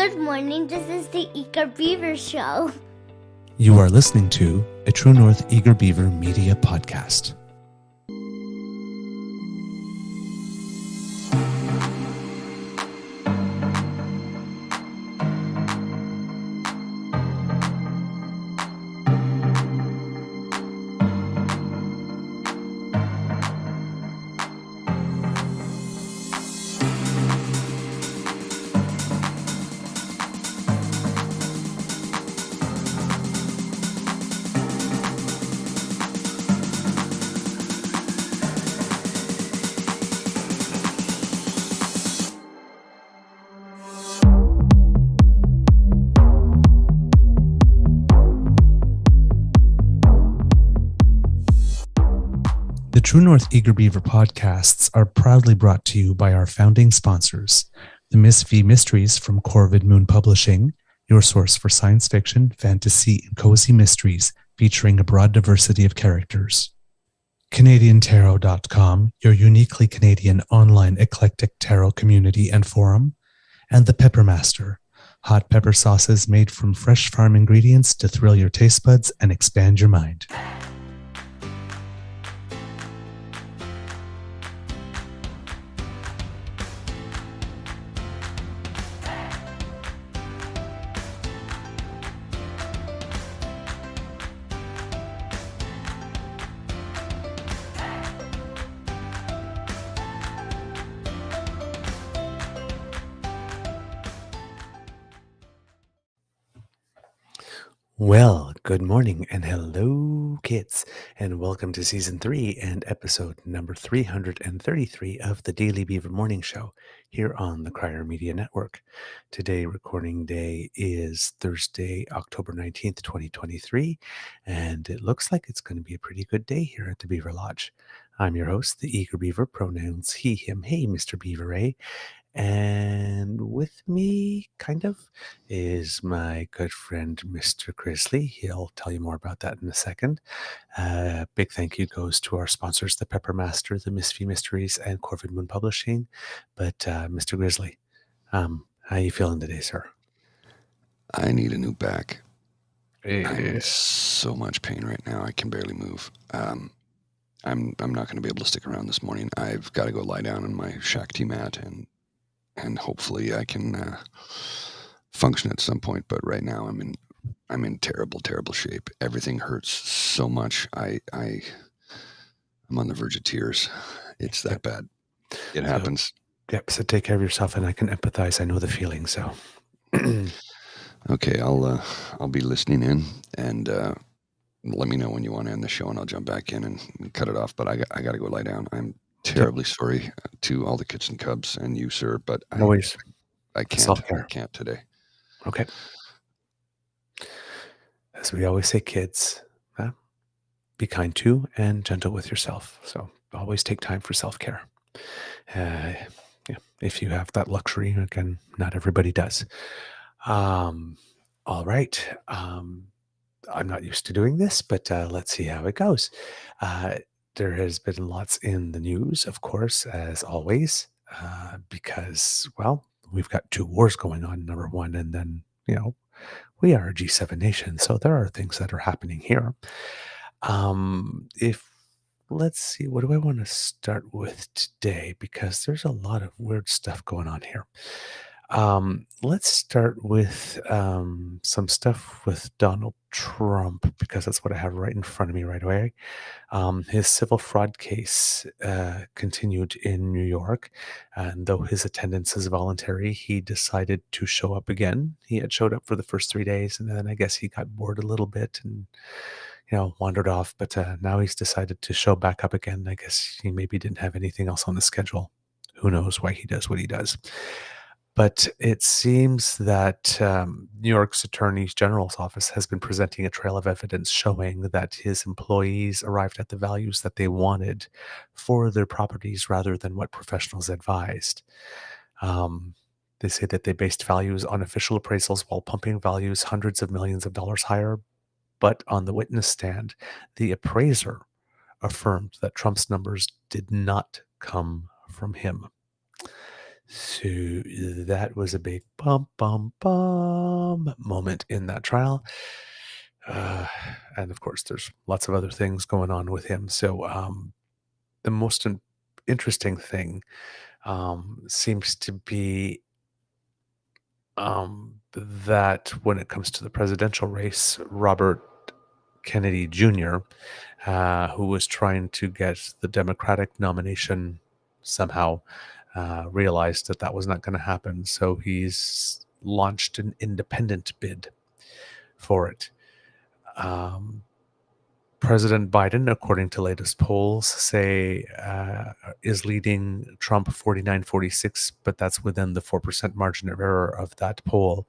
Good morning, this is the Eager Beaver Show. You are listening to a True North Eager Beaver Media Podcast. The True North Eager Beaver podcasts are proudly brought to you by our founding sponsors, the Miss V Mysteries from Corvid Moon Publishing, your source for science fiction, fantasy, and cozy mysteries featuring a broad diversity of characters. CanadianTarot.com, your uniquely Canadian online eclectic tarot community and forum, and The Pepper Master, hot pepper sauces made from fresh farm ingredients to thrill your taste buds and expand your mind. Well, good morning and hello, kids, and welcome to Season 3 and episode number 333 of the Daily Beaver Morning Show here on the Crier Media Network. Today, recording day is Thursday, October 19th, 2023, and it looks like it's going to be a pretty good day here at the Beaver Lodge. I'm your host, the Eager Beaver, pronouns he, him, hey, Mr. Beaver, eh? And with me, kind of, is my good friend, Mr. Grizzly. He'll tell you more about that in a second. Big thank you goes to our sponsors, the Pepper Master, the Miss V Mysteries, and Corvid Moon Publishing. But Mr. Grizzly, how are you feeling today, sir? I need a new back. I'm in so much pain right now. I can barely move. I'm not going to be able to stick around this morning. I've got to go lie down on my Shakti mat and hopefully I can function at some point. But right now I'm in terrible shape. Everything hurts so much. I'm on the verge of tears. It's that bad. It happens. Yep. So take care of yourself, and I can empathize. I know the feeling. So, okay, I'll be listening in, and let me know when you want to end the show, and I'll jump back in and cut it off. But I got to go lie down. I'm terribly sorry to all the kitchen cubs and you, sir, but I can't. Self-care. I can't today. Okay. As we always say, kids, be kind to and gentle with yourself. So always take time for self-care. If you have that luxury, again, not everybody does. All right. I'm not used to doing this, but let's see how it goes. There has been lots in the news, of course, as always, because, well, we've got two wars going on, number one, and then, we are a G7 nation, so there are things that are happening here. Let's see, what do I want to start with today? Because there's a lot of weird stuff going on here. Let's start with some stuff with Donald Trump, because that's what I have right in front of me right away. His civil fraud case continued in New York, and though his attendance is voluntary, he decided to show up again. He had showed up for the first 3 days, and then I guess he got bored a little bit and wandered off, but now he's decided to show back up again. I guess he maybe didn't have anything else on the schedule. Who knows why he does what he does. But it seems that New York's Attorney General's office has been presenting a trail of evidence showing that his employees arrived at the values that they wanted for their properties rather than what professionals advised. They say that they based values on official appraisals while pumping values hundreds of millions of dollars higher. But on the witness stand, the appraiser affirmed that Trump's numbers did not come from him. So that was a big bum, bum, bum moment in that trial. And of course, there's lots of other things going on with him. So the most interesting thing seems to be that when it comes to the presidential race, Robert Kennedy Jr., who was trying to get the Democratic nomination, somehow realized that that was not going to happen. So he's launched an independent bid for it. President Biden, according to latest polls, say is leading Trump 49-46, but that's within the 4% margin of error of that poll.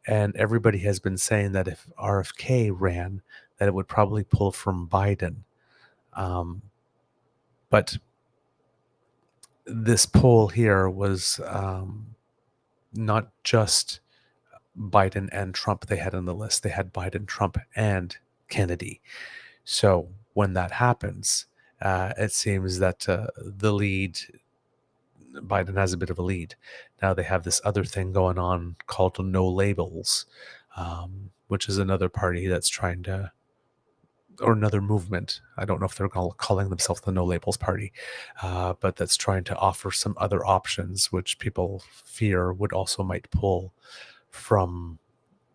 And everybody has been saying that if RFK ran, that it would probably pull from Biden. But this poll here was not just Biden and Trump they had on the list. They had Biden, Trump, and Kennedy. So when that happens, it seems that the lead, Biden has a bit of a lead. Now they have this other thing going on called No Labels, which is another party that's trying to, or another movement. I don't know if they're calling themselves the No Labels Party, but that's trying to offer some other options, which people fear would also might pull from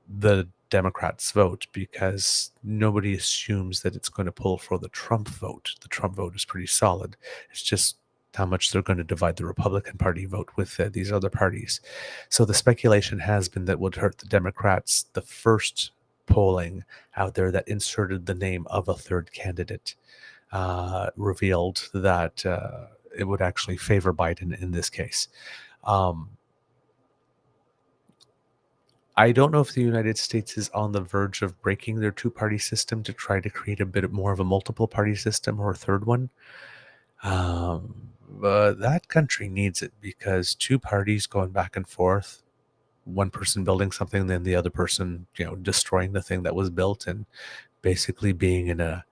the Democrats' vote, because nobody assumes that it's going to pull for the Trump vote. The Trump vote is pretty solid. It's just how much they're going to divide the Republican Party vote with these other parties. So the speculation has been that would hurt the Democrats. The first polling out there that inserted the name of a third candidate revealed that it would actually favor Biden in this case. I don't know if the United States is on the verge of breaking their two-party system to try to create a bit more of a multiple-party system or a third one. But that country needs it, because two parties going back and forth, one person building something, then the other person, destroying the thing that was built, and basically being in a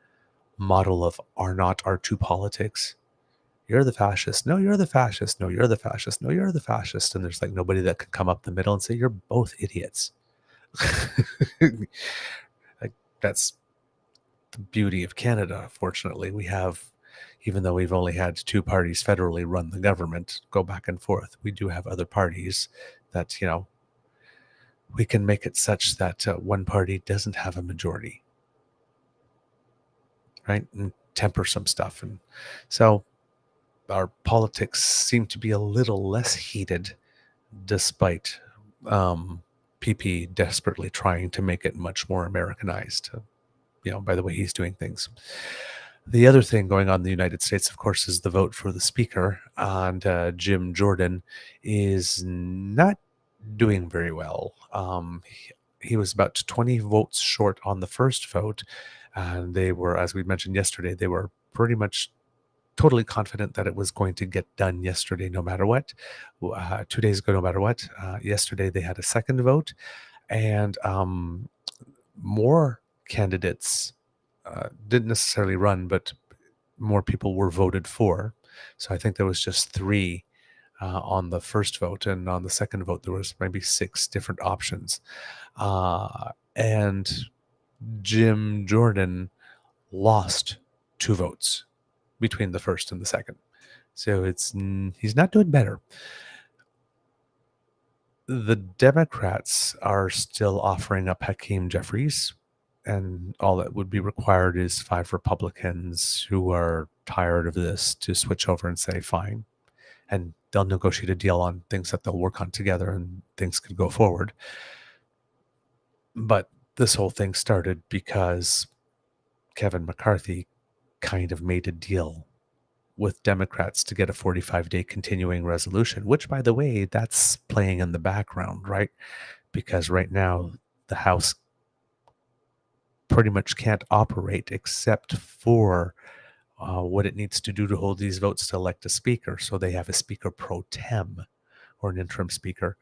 model of are not, are two politics. You're the fascist. No, you're the fascist. No, you're the fascist. No, you're the fascist. And there's like nobody that can come up the middle and say, you're both idiots. Like, that's the beauty of Canada. Fortunately, we have, even though we've only had two parties federally run the government, go back and forth, we do have other parties that, we can make it such that one party doesn't have a majority, right? And temper some stuff. And so our politics seem to be a little less heated, despite PP desperately trying to make it much more Americanized, by the way he's doing things. The other thing going on in the United States, of course, is the vote for the speaker. And Jim Jordan is not doing very well. He was about 20 votes short on the first vote. And they were, as we mentioned yesterday, they were pretty much totally confident that it was going to get done yesterday, no matter what. 2 days ago, no matter what. Yesterday, they had a second vote, and more candidates didn't necessarily run, but more people were voted for. So I think there was just 3 on the first vote, and on the second vote, there was maybe 6 different options. And Jim Jordan lost 2 votes between the first and the second. So he's not doing better. The Democrats are still offering up Hakeem Jeffries, and all that would be required is 5 Republicans who are tired of this to switch over and say, fine. And they'll negotiate a deal on things that they'll work on together, and things could go forward. But this whole thing started because Kevin McCarthy kind of made a deal with Democrats to get a 45-day continuing resolution, which, by the way, that's playing in the background, right? Because right now the House pretty much can't operate except for what it needs to do to hold these votes to elect a speaker. So they have a speaker pro tem, or an interim speaker,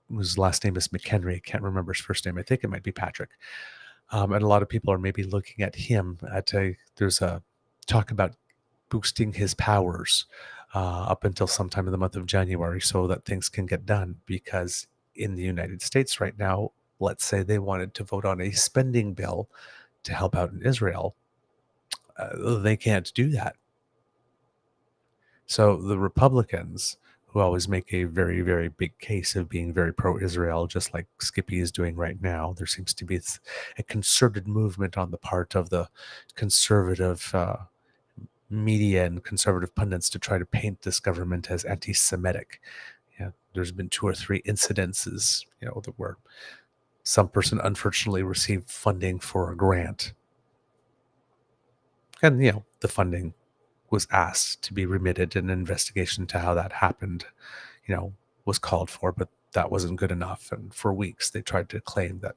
whose last name is McHenry. I can't remember his first name. I think it might be Patrick. And a lot of people are maybe looking at him. There's a talk about boosting his powers up until sometime in the month of January so that things can get done. Because in the United States right now, let's say they wanted to vote on a spending bill to help out in Israel, they can't do that. So the Republicans, who always make a very, very big case of being very pro-Israel, just like Skippy is doing right now, there seems to be a concerted movement on the part of the conservative media and conservative pundits to try to paint this government as anti-Semitic. Yeah, there's been 2 or 3 incidences, that where some person unfortunately received funding for a grant, and the funding was asked to be remitted, and an investigation to how that happened, was called for, but that wasn't good enough. And for weeks, they tried to claim that,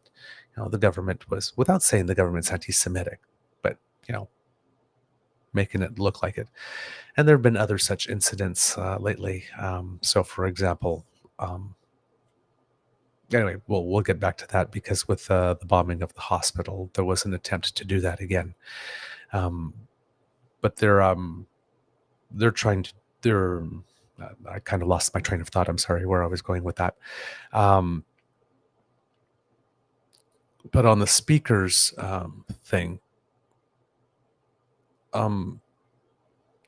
the government was, without saying the government's anti-Semitic, but, making it look like it. And there have been other such incidents lately. So, for example, anyway, we'll get back to that, because with the bombing of the hospital, there was an attempt to do that again. But they're trying to, I kind of lost my train of thought. I'm sorry where I was going with that. But on the speakers thing,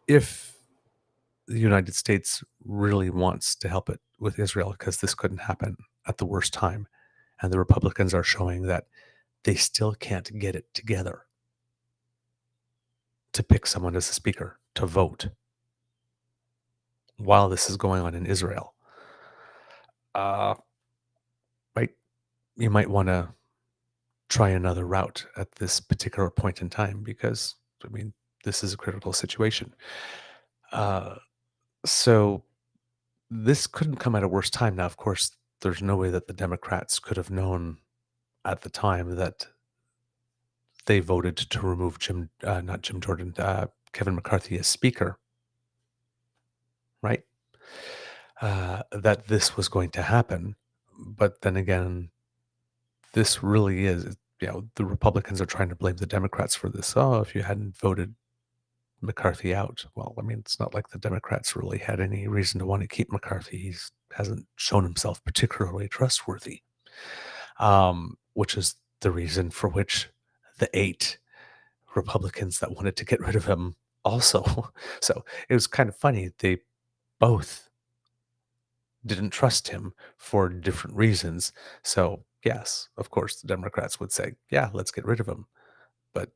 if the United States really wants to help it with Israel, because this couldn't happen at the worst time, and the Republicans are showing that they still can't get it together to pick someone as a speaker to vote while this is going on in Israel, right? You might want to try another route at this particular point in time, because, this is a critical situation. So this couldn't come at a worse time. Now, of course, there's no way that the Democrats could have known at the time that they voted to remove not Jim Jordan, Kevin McCarthy as speaker, right? That this was going to happen. But then again, this really is, the Republicans are trying to blame the Democrats for this. Oh, if you hadn't voted McCarthy out. Well, it's not like the Democrats really had any reason to want to keep McCarthy. He hasn't shown himself particularly trustworthy, which is the reason for which the 8 Republicans that wanted to get rid of him also. So it was kind of funny. They both didn't trust him for different reasons. So yes, of course, the Democrats would say, yeah, let's get rid of him. But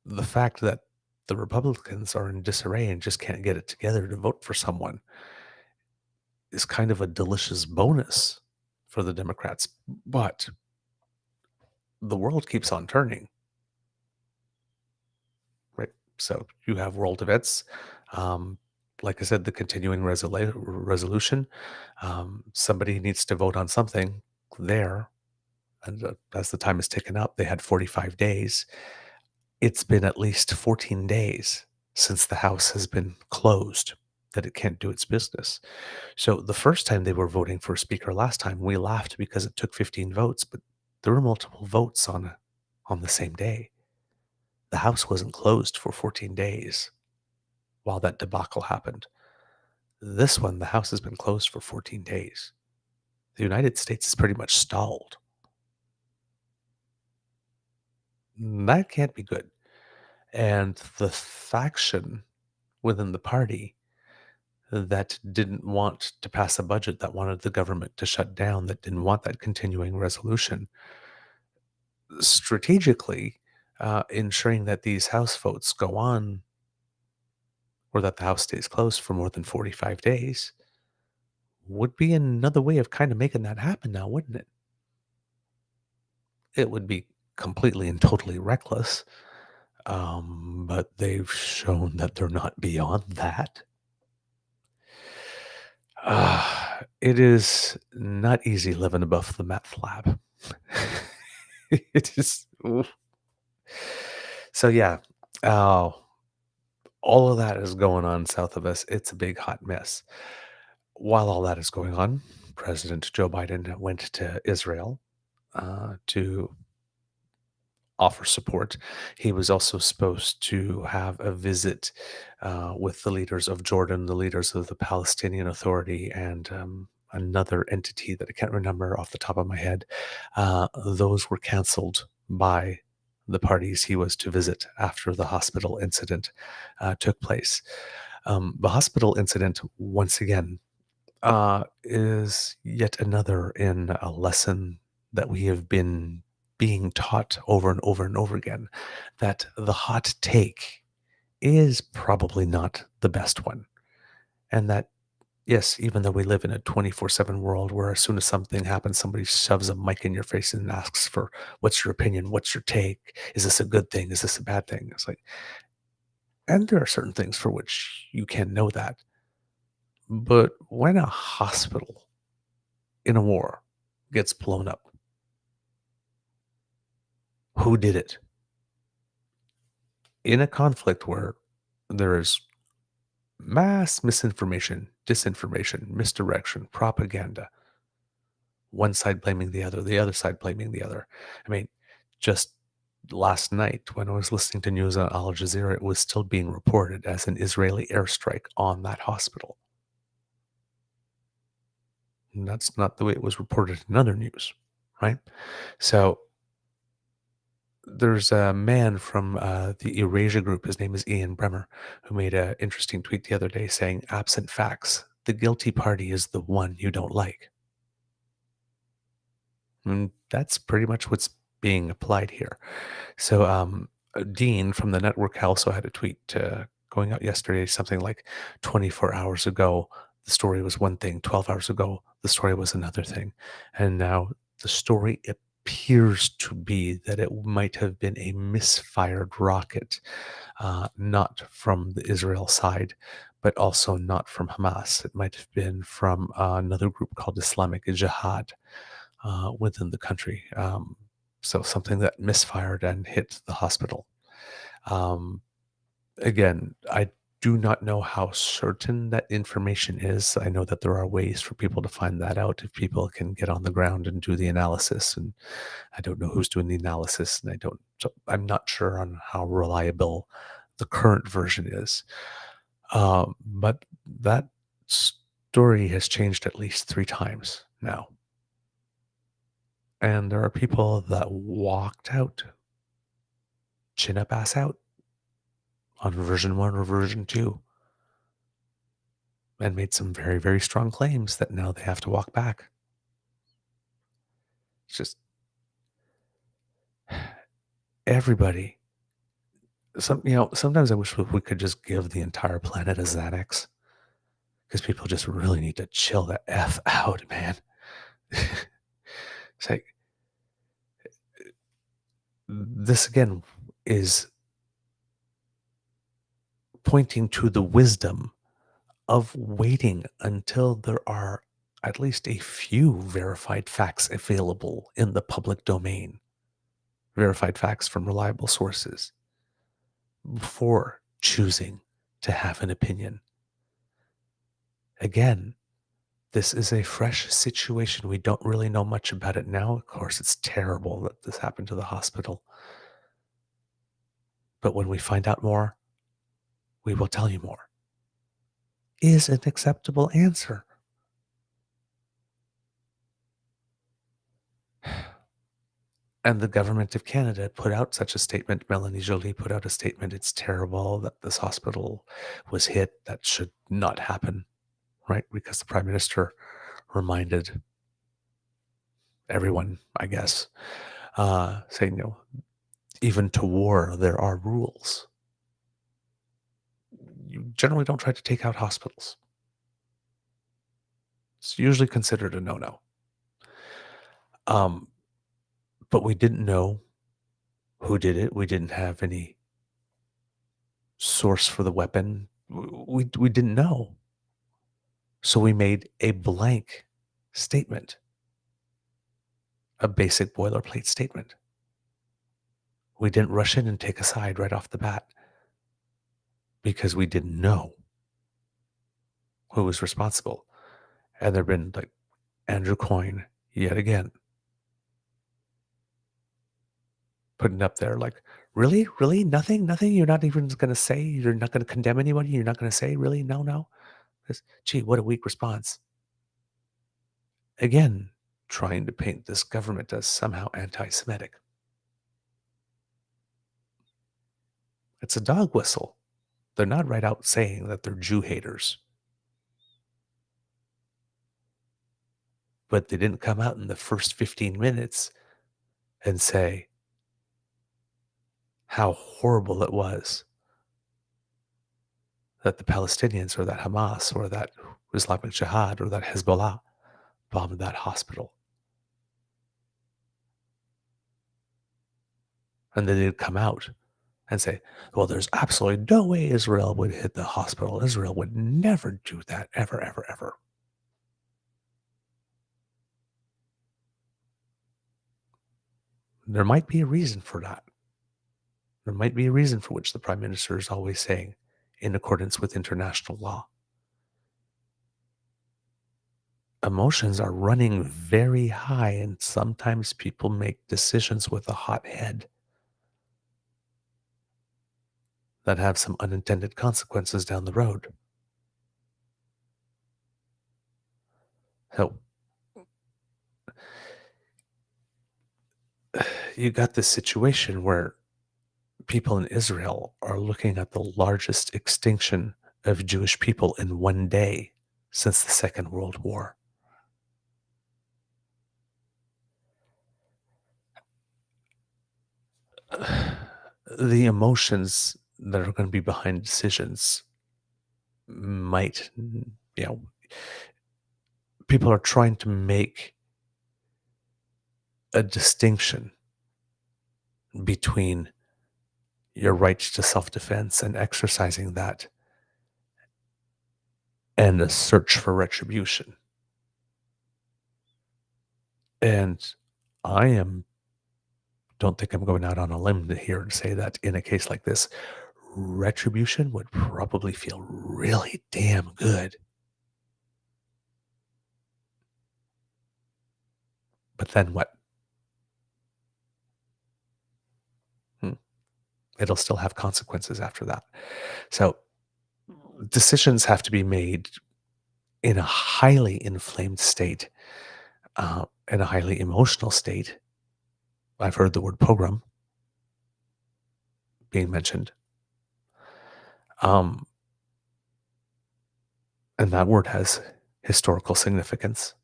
the fact that the Republicans are in disarray and just can't get it together to vote for someone is kind of a delicious bonus for the Democrats. But the world keeps on turning, right? So you have world events. Like I said, the continuing resolution. Somebody needs to vote on something there. And as the time is ticking up, they had 45 days. It's been at least 14 days since the House has been closed, that it can't do its business. So the first time they were voting for a speaker last time, we laughed because it took 15 votes, but there were multiple votes on the same day. The House wasn't closed for 14 days while that debacle happened. This one, the House has been closed for 14 days. The United States is pretty much stalled. That can't be good. And the faction within the party that didn't want to pass a budget, that wanted the government to shut down, that didn't want that continuing resolution, strategically ensuring that these House votes go on, or that the House stays closed for more than 45 days, would be another way of kind of making that happen now, wouldn't it? It would be completely and totally reckless, but they've shown that they're not beyond that. It is not easy living above the meth lab. It is. Oof. So yeah, all of that is going on south of us. It's a big hot mess. While all that is going on, President Joe Biden went to Israel to offer support. He was also supposed to have a visit with the leaders of Jordan, the leaders of the Palestinian Authority, and another entity that I can't remember off the top of my head. Those were canceled by the parties he was to visit after the hospital incident took place. The hospital incident, once again, is yet another in a lesson that we have been being taught over and over and over again, that the hot take is probably not the best one. And that, yes, even though we live in a 24/7 world where as soon as something happens, somebody shoves a mic in your face and asks for, what's your opinion? What's your take? Is this a good thing? Is this a bad thing? It's like, and there are certain things for which you can know that. But when a hospital in a war gets blown up, who did it? In a conflict where there is mass misinformation, disinformation, misdirection, propaganda, one side blaming the other side blaming the other. I mean, just last night when I was listening to news on Al Jazeera, it was still being reported as an Israeli airstrike on that hospital. And that's not the way it was reported in other news, right? So there's a man from the Eurasia group, his name is Ian Bremmer, who made an interesting tweet the other day saying, absent facts, the guilty party is the one you don't like. And that's pretty much what's being applied here. So Dean from the network also had a tweet going out yesterday, something like 24 hours ago, the story was one thing, 12 hours ago, the story was another thing. And now the story appears to be that it might have been a misfired rocket, not from the Israel side, but also not from Hamas. It might have been from another group called Islamic Jihad within the country. So something that misfired and hit the hospital. Again, I do not know how certain that information is. I know that there are ways for people to find that out if people can get on the ground and do the analysis. And I don't know who's doing the analysis, and I'm not sure on how reliable the current version is. But that story has changed at least 3 times now. And there are people that walked out, chin up, ass out, on version 1 or version 2, and made some very, very strong claims that now they have to walk back. It's just everybody. Sometimes I wish we could just give the entire planet a Xanax, because people just really need to chill the F out, man. It's like, this again is pointing to the wisdom of waiting until there are at least a few verified facts available in the public domain, verified facts from reliable sources, before choosing to have an opinion. Again, this is a fresh situation. We don't really know much about it now. Of course, it's terrible that this happened to the hospital. But when we find out more, we will tell you more. Is an acceptable answer. And the government of Canada put out such a statement. Melanie Joly put out a statement. It's terrible that this hospital was hit. That should not happen, right? Because the Prime Minister reminded everyone, I guess, saying, even to war, there are rules. You generally don't try to take out hospitals. It's usually considered a no-no. But we didn't know who did it. We didn't have any source for the weapon. We didn't know. So we made a blank statement, a basic boilerplate statement. We didn't rush in and take a side right off the bat because we didn't know who was responsible. And there have been like Andrew Coyne yet again. putting up there like, really? Really? Nothing? Nothing? You're not even going to say? You're not going to condemn anybody? You're not going to say, really? No, no? Gee, what a weak response. Again, trying to paint this government as somehow anti-Semitic. It's a dog whistle. They're not right out saying that they're Jew haters. But they didn't come out in the first 15 minutes and say how horrible it was that the Palestinians or that Hamas or that Islamic Jihad or that Hezbollah bombed that hospital. And then they'd come out and say, well, there's absolutely no way Israel would hit the hospital. Israel would never do that, ever, ever, ever. There might be a reason for that. There might be a reason for which the Prime Minister is always saying, in accordance with international law. Emotions are running very high, and sometimes people make decisions with a hot head that have some unintended consequences down the road. So, you got this situation where people in Israel are looking at the largest extinction of Jewish people in one day since the Second World War. The emotions that are going to be behind decisions might, people are trying to make a distinction between your right to self-defense and exercising that and a search for retribution. And don't think I'm going out on a limb here and say that in a case like this, retribution would probably feel really damn good. But then what? It'll still have consequences after that. So decisions have to be made in a highly inflamed state, in a highly emotional state. I've heard the word pogrom being mentioned. And that word has historical significance.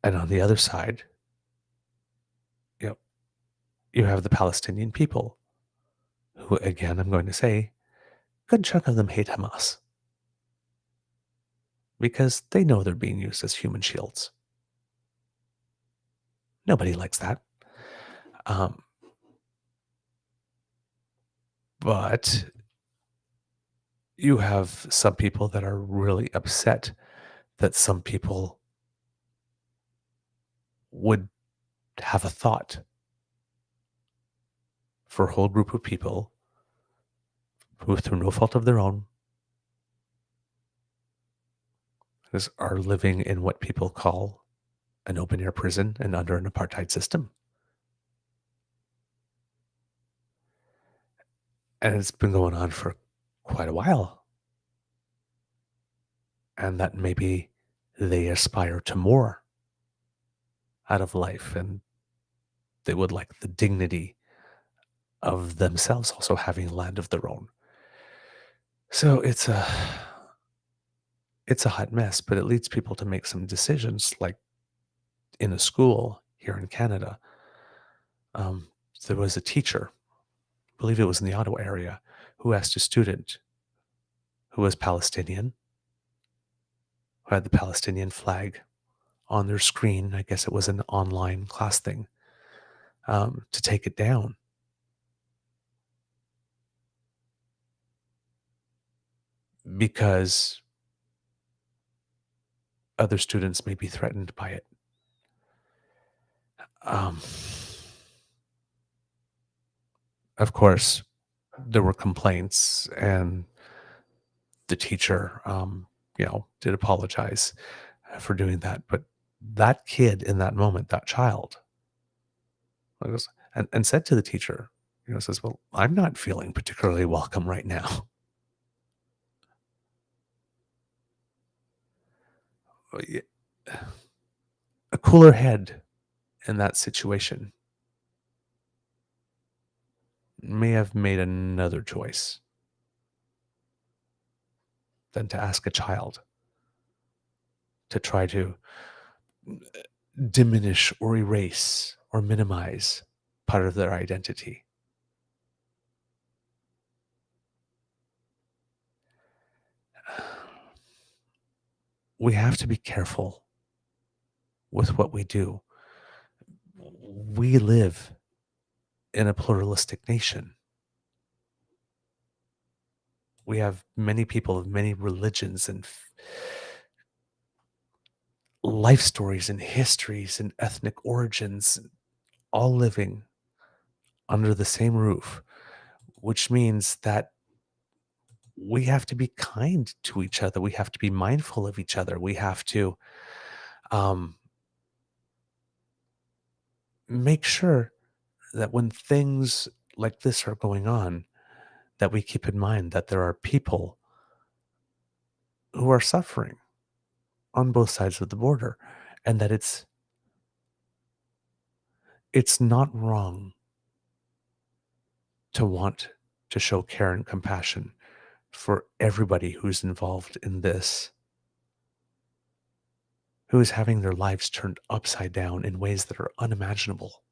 And on the other side, you have the Palestinian people who, again, I'm going to say, a good chunk of them hate Hamas because they know they're being used as human shields. Nobody likes that. But you have some people that are really upset that some people would have a thought for a whole group of people who, through no fault of their own, are living in what people call an open-air prison and under an apartheid system. And it's been going on for quite a while. And that maybe they aspire to more out of life, and they would like the dignity of themselves also having land of their own. So it's a hot mess, but it leads people to make some decisions. Like in a school here in Canada, there was a teacher, I believe it was in the Ottawa area, who asked a student who was Palestinian, who had the Palestinian flag on their screen, I guess it was an online class thing, to take it down. Because other students may be threatened by it. Of course, there were complaints, and the teacher, did apologize for doing that. But that kid in that moment, that child, And said to the teacher, says, "Well, I'm not feeling particularly welcome right now." A cooler head in that situation may have made another choice than to ask a child to try to diminish or erase or minimize part of their identity. We have to be careful with what we do. We live in a pluralistic nation. We have many people of many religions and life stories and histories and ethnic origins, all living under the same roof, which means that we have to be kind to each other. We have to be mindful of each other. We have to make sure that when things like this are going on, that we keep in mind that there are people who are suffering on both sides of the border, and that it's not wrong to want to show care and compassion for everybody who's involved in this, who is having their lives turned upside down in ways that are unimaginable.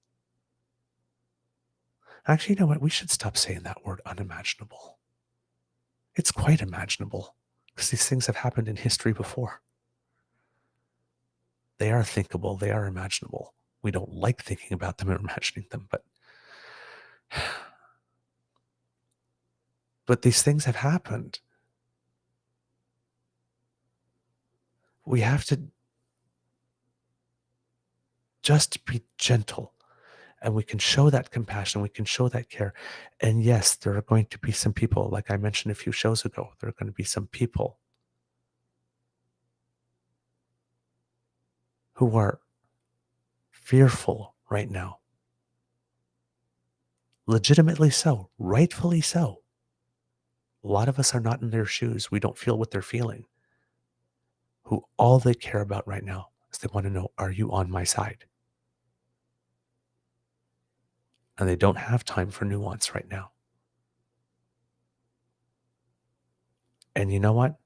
Actually, you know what? We should stop saying that word unimaginable. It's quite imaginable, because these things have happened in history before. They are thinkable. They are imaginable. We don't like thinking about them or imagining them, but these things have happened. We have to just be gentle, and we can show that compassion. We can show that care. And yes, there are going to be some people, like I mentioned a few shows ago, there are going to be some people who are fearful right now. Legitimately so, rightfully so. A lot of us are not in their shoes. We don't feel what they're feeling. Who all they care about right now is they want to know, are you on my side? And they don't have time for nuance right now. And you know what?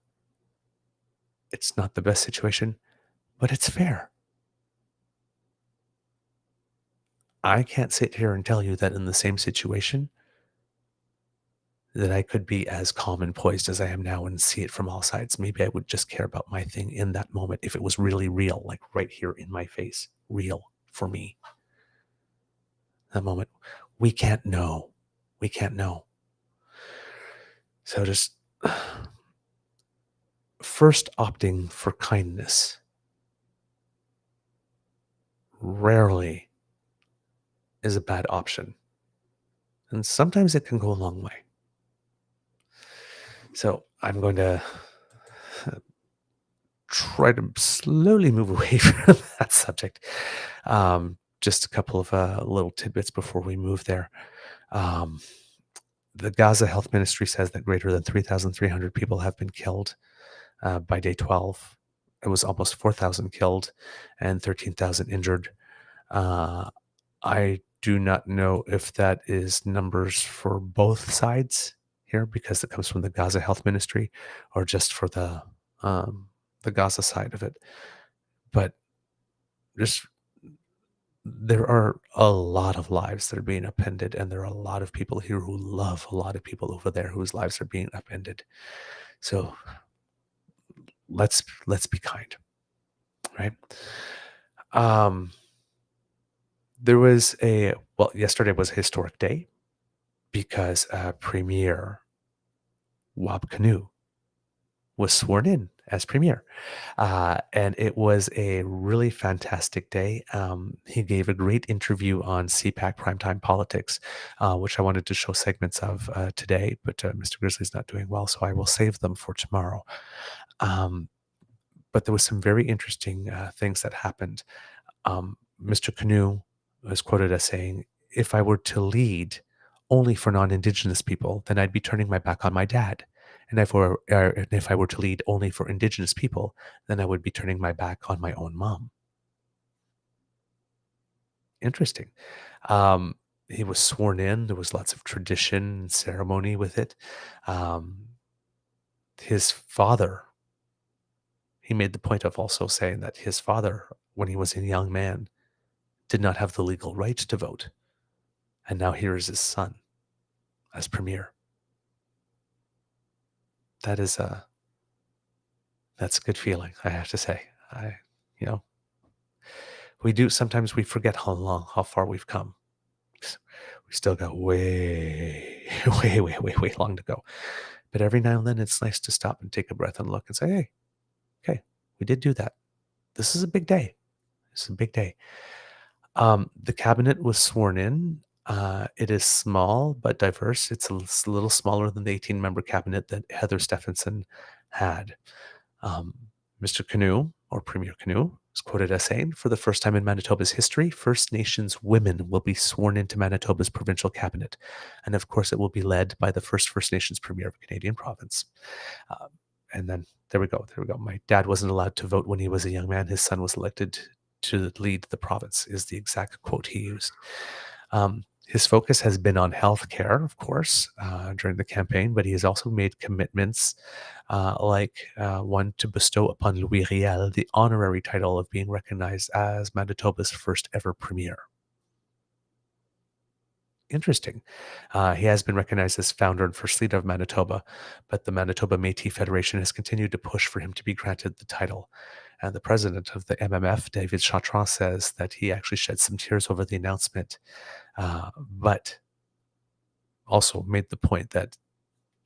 It's not the best situation, but it's fair. I can't sit here and tell you that in the same situation that I could be as calm and poised as I am now and see it from all sides. Maybe I would just care about my thing in that moment if it was really real, like right here in my face, real for me. That moment, we can't know. We can't know. So just first, opting for kindness rarely is a bad option. And sometimes it can go a long way. So I'm going to try to slowly move away from that subject. Just a couple of little tidbits before we move there. The Gaza Health Ministry says that greater than 3,300 people have been killed by day 12. It was almost 4,000 killed and 13,000 injured. I do not know if that is numbers for both sides here, because it comes from the Gaza Health Ministry, or just for the Gaza side of it. But just there are a lot of lives that are being upended, and there are a lot of people here who love a lot of people over there whose lives are being upended. So let's be kind, right? There was yesterday was a historic day because Premier Wab Kinew was sworn in as premier. And it was a really fantastic day. He gave a great interview on CPAC Primetime Politics, which I wanted to show segments of today, but Mr. Grizzly's not doing well, so I will save them for tomorrow. But there was some very interesting things that happened. Mr. Kinew was quoted as saying, if I were to lead only for non-Indigenous people, then I'd be turning my back on my dad. And if I were to lead only for Indigenous people, then I would be turning my back on my own mom. Interesting. Um, he was sworn in. There was lots of tradition and ceremony with it. Um, his father, he made the point of also saying that his father, when he was a young man, did not have the legal right to vote. And now here is his son as premier. That's a good feeling, I have to say. You know, sometimes we forget how far we've come. We still got way, way, way, way, way long to go. But every now and then it's nice to stop and take a breath and look and say, hey, okay, we did do that. This is a big day. This is a big day. The cabinet was sworn in. It is small but diverse. It's a little smaller than the 18-member cabinet that Heather Stephenson had. Mr. Canoe, or Premier Canoe, is quoted as saying, for the first time in Manitoba's history, First Nations women will be sworn into Manitoba's provincial cabinet. And of course, it will be led by the first First Nations Premier of a Canadian province. And then there we go. My dad wasn't allowed to vote when he was a young man. His son was elected to lead the province, is the exact quote he used. His focus has been on healthcare, of course, during the campaign, but he has also made commitments like one to bestow upon Louis Riel the honorary title of being recognized as Manitoba's first ever premier. Interesting. He has been recognized as founder and first leader of Manitoba, but the Manitoba Métis Federation has continued to push for him to be granted the title. And the president of the MMF, David Chartrand, says that he actually shed some tears over the announcement, but also made the point that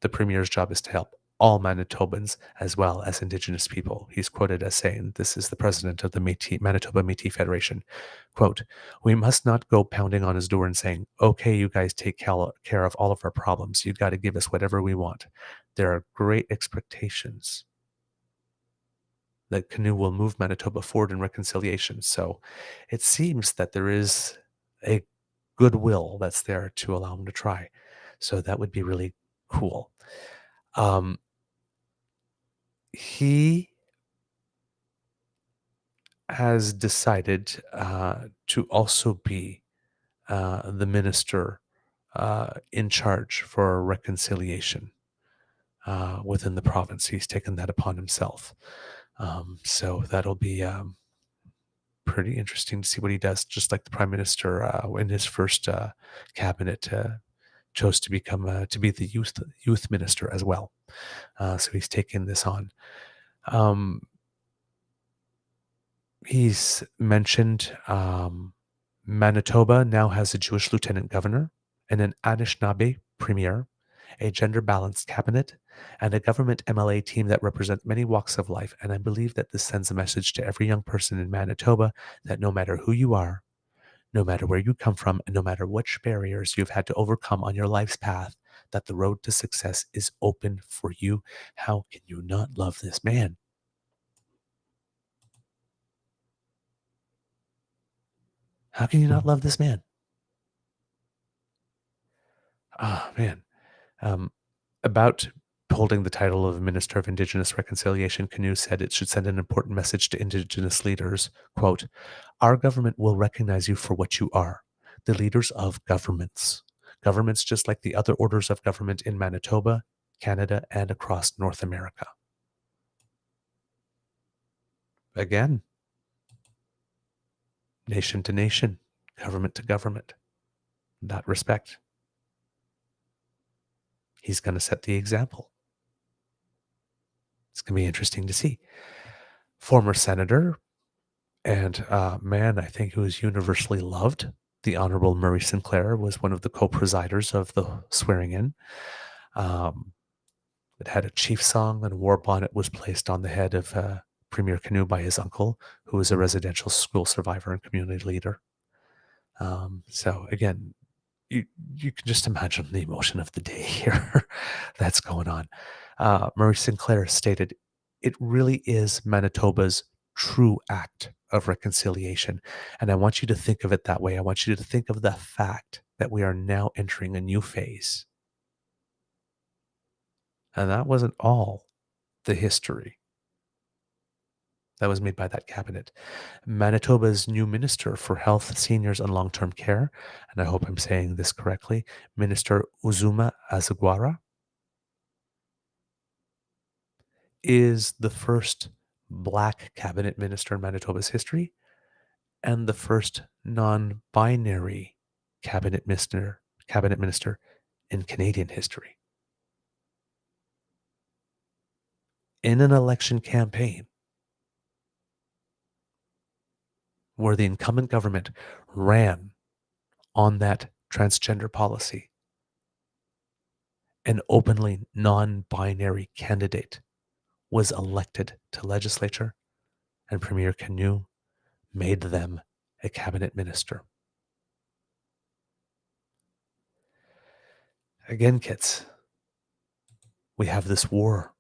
the premier's job is to help all Manitobans as well as Indigenous people. He's quoted as saying, this is the president of the Manitoba Métis Federation, quote, we must not go pounding on his door and saying, okay, you guys take care of all of our problems. You got to give us whatever we want. There are great expectations that Canoe will move Manitoba forward in reconciliation. So it seems that there is a goodwill that's there to allow him to try. So that would be really cool. He has decided to also be the minister in charge for reconciliation within the province. He's taken that upon himself. So that'll be pretty interesting to see what he does. Just like the prime minister in his first cabinet chose to become to be the youth minister as well. So he's taken this on. He's mentioned Manitoba now has a Jewish lieutenant governor and an Anishinaabe premier, a gender-balanced cabinet, and a government MLA team that represent many walks of life. And I believe that this sends a message to every young person in Manitoba that no matter who you are, no matter where you come from, and no matter which barriers you've had to overcome on your life's path, that the road to success is open for you. How can you not love this man? How can you not love this man? Oh, man. About holding the title of Minister of Indigenous Reconciliation, Canoe said it should send an important message to Indigenous leaders. Quote, our government will recognize you for what you are, the leaders of governments. Governments just like the other orders of government in Manitoba, Canada, and across North America. Again, nation to nation, government to government. That respect. He's going to set the example. It's going to be interesting to see. Former senator and man, I think who is universally loved, the Honorable Murray Sinclair, was one of the co-presiders of the swearing in. It had a chief song, and a war bonnet was placed on the head of Premier Canoe by his uncle, who was a residential school survivor and community leader. So again, you can just imagine the emotion of the day here that's going on. Murray Sinclair stated, it really is Manitoba's true act of reconciliation. And I want you to think of it that way. I want you to think of the fact that we are now entering a new phase. And that wasn't all the history that was made by that cabinet. Manitoba's new Minister for Health, Seniors and Long-Term Care, and I hope I'm saying this correctly, Minister Uzuma Azagwara, is the first Black cabinet minister in Manitoba's history and the first non-binary cabinet minister in Canadian history. In an election campaign where the incumbent government ran on that transgender policy, an openly non-binary candidate was elected to legislature, and Premier Canoe made them a cabinet minister. Again, kids, we have this war.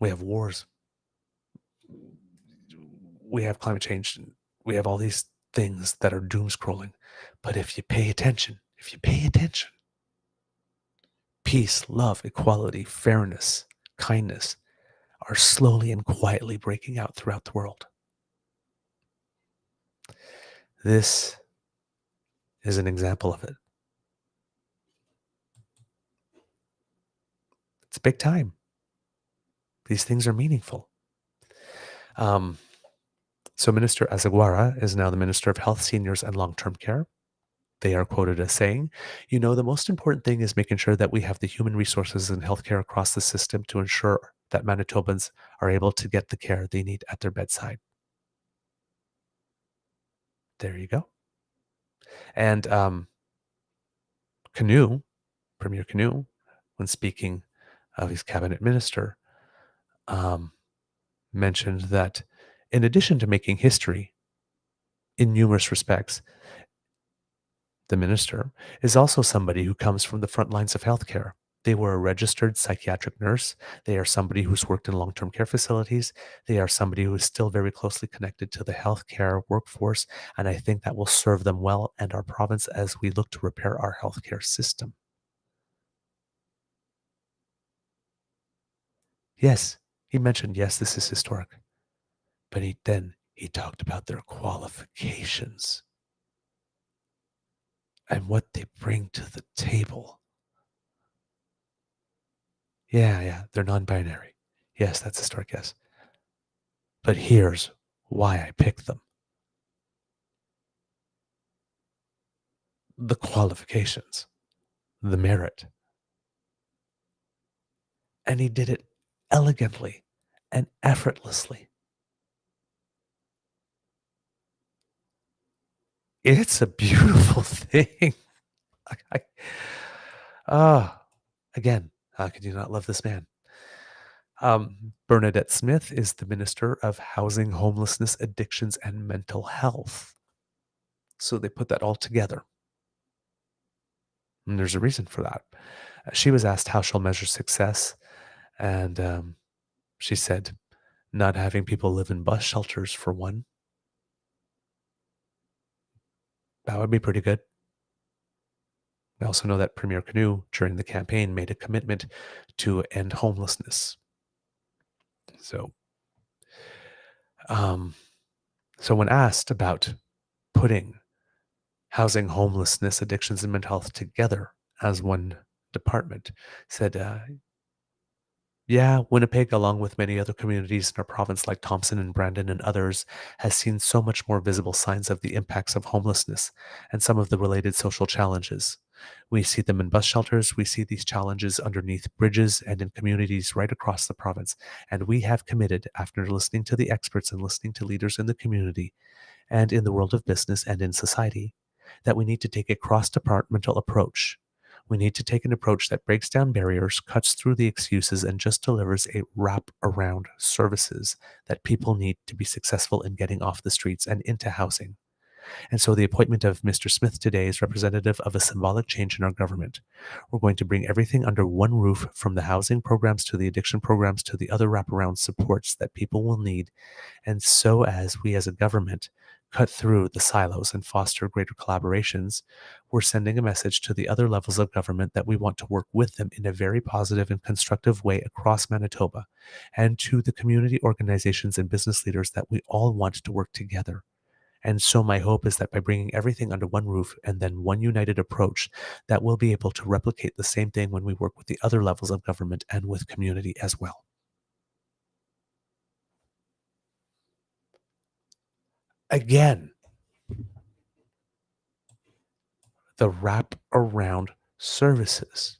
We have wars. We have climate change. We have all these things that are doom scrolling. But if you pay attention, peace, love, equality, fairness, kindness are slowly and quietly breaking out throughout the world. This is an example of it. It's big time. These things are meaningful. So Minister Azagwara is now the Minister of Health, Seniors and Long-Term Care. They are quoted as saying, the most important thing is making sure that we have the human resources in healthcare across the system to ensure that Manitobans are able to get the care they need at their bedside. There you go. And Premier Canoe, when speaking of his cabinet minister, mentioned that in addition to making history in numerous respects, the minister is also somebody who comes from the front lines of healthcare. They were a registered psychiatric nurse. They are somebody who's worked in long-term care facilities. They are somebody who is still very closely connected to the healthcare workforce. And I think that will serve them well and our province as we look to repair our healthcare system. Yes, he mentioned, yes, this is historic. But he talked about their qualifications and what they bring to the table. Yeah, they're non-binary. Yes, that's historic, yes. But here's why I picked them. The qualifications, the merit. And he did it elegantly and effortlessly. It's a beautiful thing. Again, how could you not love this man? Bernadette Smith is the Minister of Housing, Homelessness, Addictions, and Mental Health. So they put that all together. And there's a reason for that. She was asked how she'll measure success. And she said, not having people live in bus shelters for one. That would be pretty good. We also know that Premier Canoe, during the campaign, made a commitment to end homelessness. So when asked about putting housing, homelessness, addictions, and mental health together as one department, said, Winnipeg, along with many other communities in our province like Thompson and Brandon and others, has seen so much more visible signs of the impacts of homelessness and some of the related social challenges. We see them in bus shelters. We see these challenges underneath bridges and in communities right across the province. And we have committed, after listening to the experts and listening to leaders in the community and in the world of business and in society, that we need to take a cross-departmental approach. We need to take an approach that breaks down barriers, cuts through the excuses, and just delivers a wrap-around services that people need to be successful in getting off the streets and into housing. And so the appointment of Mr. Smith today is representative of a symbolic change in our government. We're going to bring everything under one roof, from the housing programs to the addiction programs to the other wraparound supports that people will need. And so as we as a government cut through the silos and foster greater collaborations, we're sending a message to the other levels of government that we want to work with them in a very positive and constructive way across Manitoba, and to the community organizations and business leaders that we all want to work together. And so my hope is that by bringing everything under one roof and then one united approach, that we'll be able to replicate the same thing when we work with the other levels of government and with community as well. Again, the wrap around services.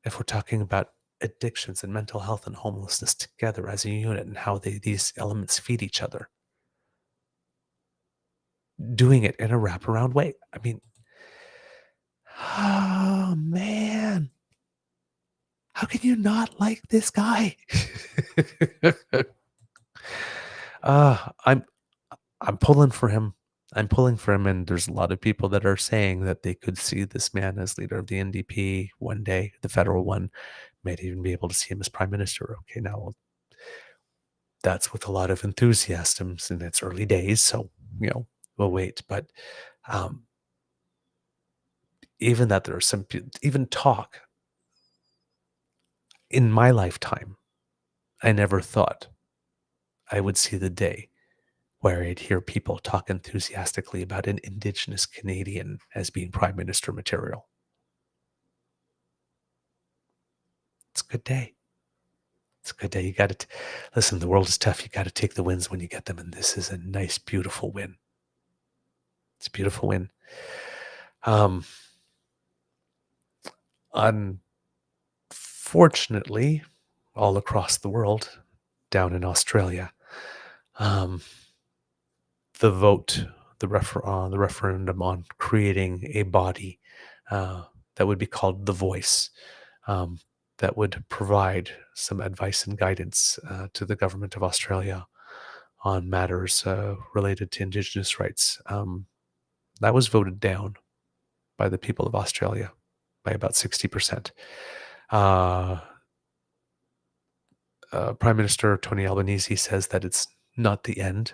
If we're talking about addictions and mental health and homelessness together as a unit and how these elements feed each other, doing it in a wraparound way. I mean, oh man, how can you not like this guy? I'm pulling for him. I'm pulling for him, and there's a lot of people that are saying that they could see this man as leader of the NDP one day, the federal one, might even be able to see him as prime minister. Okay, now that's with a lot of enthusiasm in its early days, so we'll wait. But even that, there's some even talk in my lifetime. I never thought I would see the day where I'd hear people talk enthusiastically about an Indigenous Canadian as being prime minister material. It's a good day. It's a good day. You got to listen. The world is tough. You got to take the wins when you get them, and this is a nice, beautiful win. It's a beautiful win. Unfortunately, all across the world, down in Australia, the vote, the referendum on creating a body that would be called The Voice, that would provide some advice and guidance to the government of Australia on matters related to Indigenous rights. That was voted down by the people of Australia by about 60%. Prime Minister Tony Albanese says that it's not the end,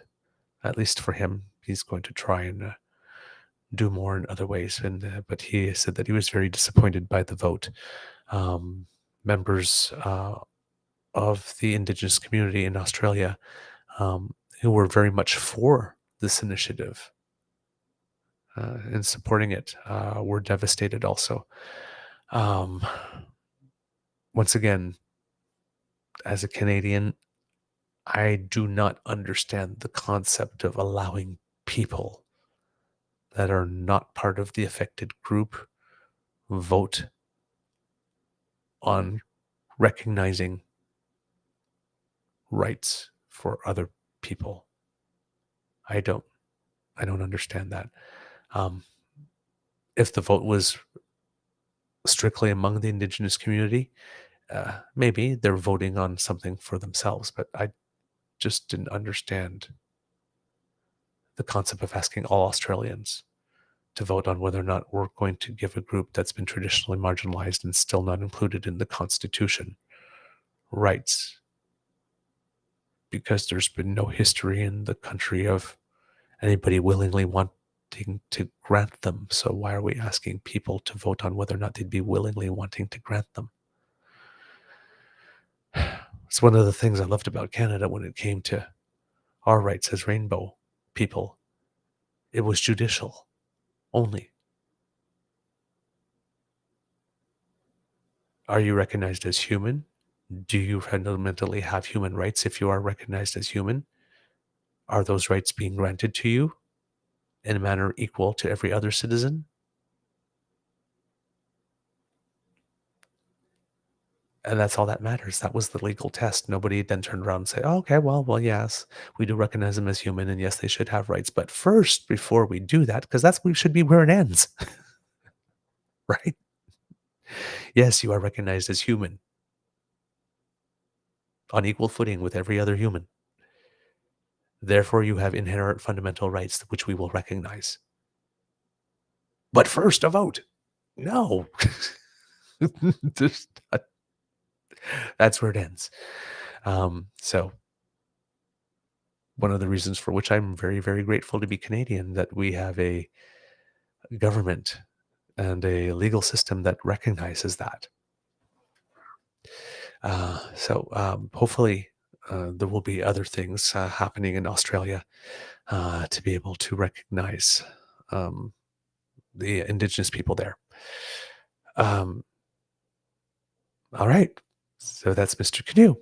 at least for him. He's going to try and do more in other ways. But he said that he was very disappointed by the vote. Members of the Indigenous community in Australia who were very much for this initiative and supporting it were devastated also. Once again, as a Canadian, I do not understand the concept of allowing people that are not part of the affected group vote on recognizing rights for other people. I don't understand that. If the vote was strictly among the Indigenous community, maybe they're voting on something for themselves, but I just didn't understand the concept of asking all Australians to vote on whether or not we're going to give a group that's been traditionally marginalized and still not included in the Constitution rights, because there's been no history in the country of anybody willingly wanting to grant them. So why are we asking people to vote on whether or not they'd be willingly wanting to grant them? It's one of the things I loved about Canada when it came to our rights as rainbow people. It was judicial only. Are you recognized as human? Do you fundamentally have human rights if you are recognized as human? Are those rights being granted to you in a manner equal to every other citizen? And that's all that matters. That was the legal test. Nobody then turned around and said, oh, okay, well, yes, we do recognize them as human, and yes, they should have rights. But first, before we do that, because that's should be where it ends, right? Yes, you are recognized as human on equal footing with every other human. Therefore, you have inherent fundamental rights, which we will recognize. But first, a vote. No. That's where it ends. So one of the reasons for which I'm very, very grateful to be Canadian, that we have a government and a legal system that recognizes that. Hopefully there will be other things happening in Australia to be able to recognize the Indigenous people there. All right. So that's Mr. Canoe.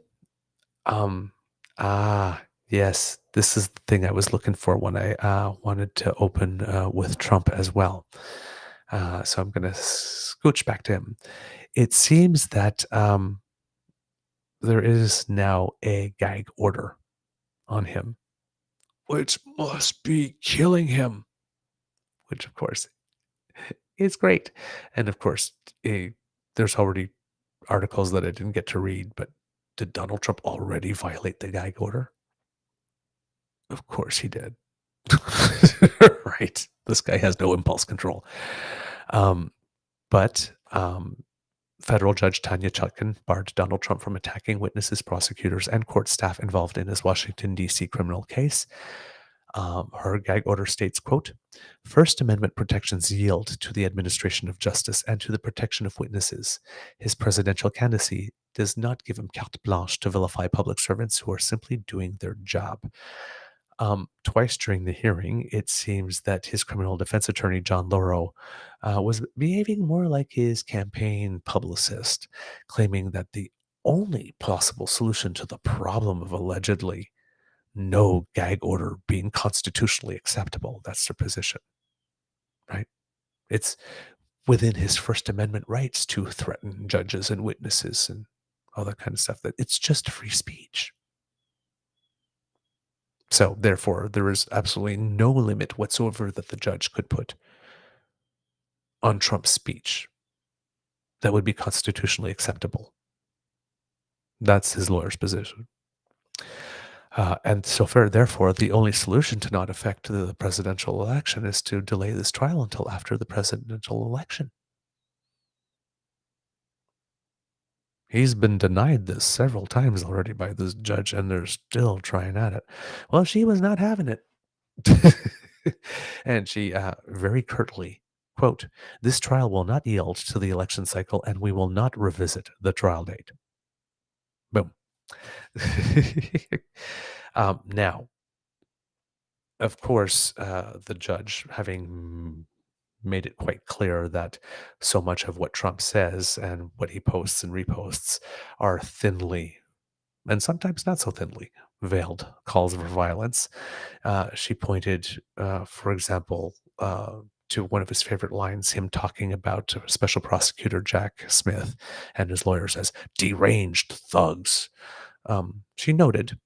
Yes, this is the thing I was looking for when I wanted to open with Trump as well. So I'm going to scooch back to him. It seems that there is now a gag order on him, which must be killing him, which of course is great. And of course, there's already articles that I didn't get to read, but did Donald Trump already violate the gag order? Of course he did. Right. This guy has no impulse control. But federal judge Tanya Chutkan barred Donald Trump from attacking witnesses, prosecutors, and court staff involved in his Washington, D.C. criminal case. Her gag order states, quote, First Amendment protections yield to the administration of justice and to the protection of witnesses. His presidential candidacy does not give him carte blanche to vilify public servants who are simply doing their job. Twice during the hearing, it seems that his criminal defense attorney, John Lauro, was behaving more like his campaign publicist, claiming that the only possible solution to the problem of allegedly no gag order being constitutionally acceptable, that's their position, right? It's within his First Amendment rights to threaten judges and witnesses and all that kind of stuff, that it's just free speech. So, therefore, there is absolutely no limit whatsoever that the judge could put on Trump's speech that would be constitutionally acceptable. That's his lawyer's position. And so, therefore, the only solution to not affect the presidential election is to delay this trial until after the presidential election. He's been denied this several times already by this judge, and they're still trying at it. Well, she was not having it. And she very curtly, quote, This trial will not yield to the election cycle, and we will not revisit the trial date. Boom. Now, of course, the judge, having made it quite clear that so much of what Trump says and what he posts and reposts are thinly, and sometimes not so thinly, veiled calls for violence. She pointed, for example, to one of his favorite lines, him talking about Special Prosecutor Jack Smith and his lawyers as deranged thugs. She noted,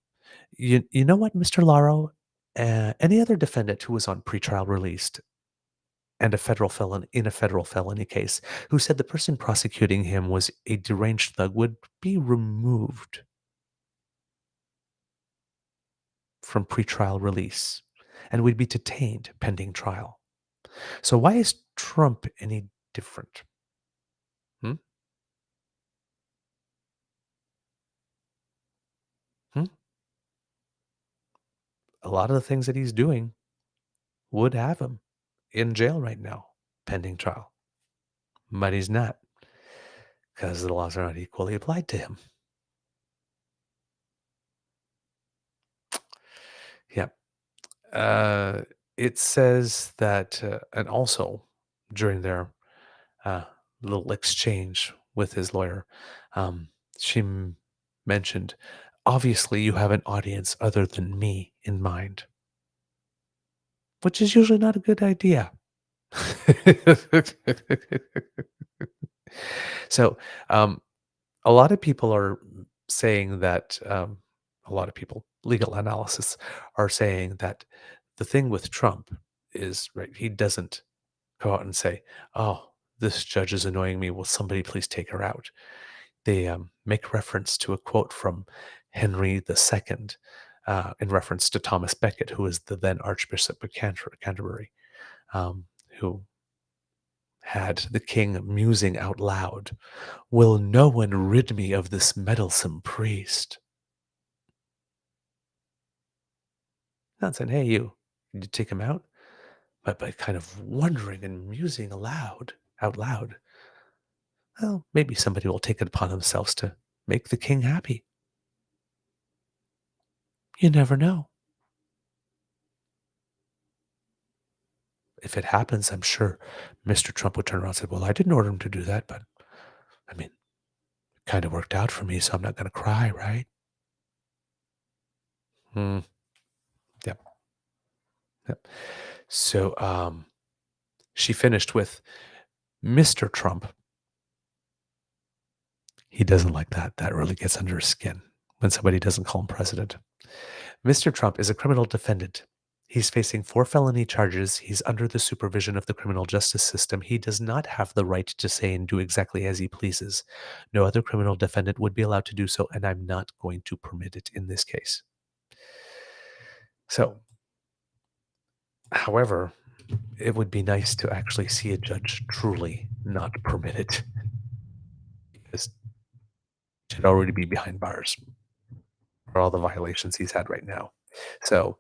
you know what, Mr. Lauro, any other defendant who was on pretrial released and a federal felony case who said the person prosecuting him was a deranged thug would be removed from pretrial release and would be detained pending trial. So why is Trump any different? Hmm? A lot of the things that he's doing would have him in jail right now, pending trial. But he's not, because the laws are not equally applied to him. Yeah. It says that, and also during their little exchange with his lawyer, she mentioned, obviously you have an audience other than me in mind, which is usually not a good idea. So a lot of people are saying that, a lot of people, legal analysts, are saying that the thing with Trump is, right, he doesn't go out and say, oh, this judge is annoying me. Will somebody please take her out? They make reference to a quote from Henry II in reference to Thomas Becket, who was the then Archbishop of Canterbury, who had the king musing out loud, will no one rid me of this meddlesome priest? Not saying, hey, you take him out, but by kind of wondering and musing out loud, well, maybe somebody will take it upon themselves to make the king happy. You never know. If it happens, I'm sure Mr. Trump would turn around and say, well, I didn't order him to do that, but I mean, it kind of worked out for me, so I'm not going to cry, right? Hmm. Yep. Yep. So she finished with Mr. Trump. He doesn't like that. That really gets under his skin when somebody doesn't call him president. Mr. Trump is a criminal defendant. He's facing 4 felony charges. He's under the supervision of the criminal justice system. He does not have the right to say and do exactly as he pleases. No other criminal defendant would be allowed to do so, and I'm not going to permit it in this case. So, however, it would be nice to actually see a judge truly not permit it, because he should already be behind bars for all the violations he's had right now. So,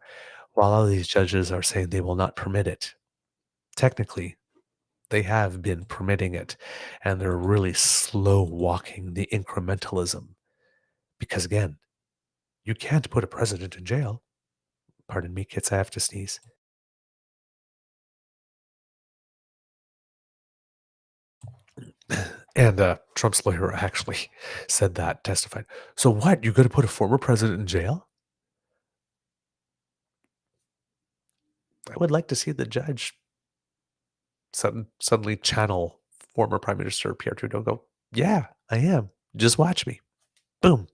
while all these judges are saying they will not permit it, technically, they have been permitting it, and they're really slow walking the incrementalism. Because again, you can't put a president in jail. Pardon me, kids, I have to sneeze. And Trump's lawyer actually said that, testified. So what? You're going to put a former president in jail? I would like to see the judge suddenly channel former Prime Minister Pierre Trudeau, go, yeah, I am. Just watch me. Boom.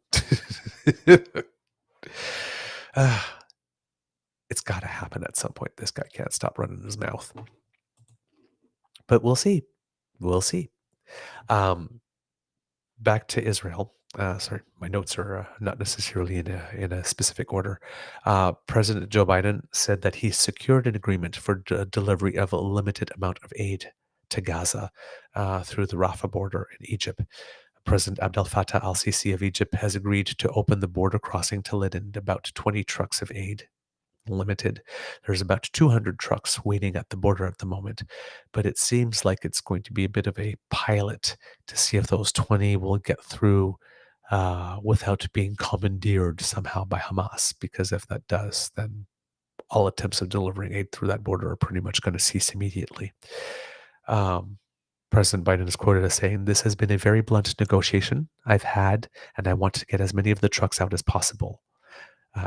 It's got to happen at some point. This guy can't stop running his mouth. But we'll see. We'll see. Back to Israel. Sorry, my notes are not necessarily in a specific order. President Joe Biden said that he secured an agreement for delivery of a limited amount of aid to Gaza through the Rafah border in Egypt. President Abdel Fattah al-Sisi of Egypt has agreed to open the border crossing to let in about 20 trucks of aid. Limited. There's about 200 trucks waiting at the border at the moment, but it seems like it's going to be a bit of a pilot to see if those 20 will get through without being commandeered somehow by Hamas, because if that does, then all attempts of delivering aid through that border are pretty much going to cease immediately. President Biden is quoted as saying, "This has been a very blunt negotiation I've had, and I want to get as many of the trucks out as possible."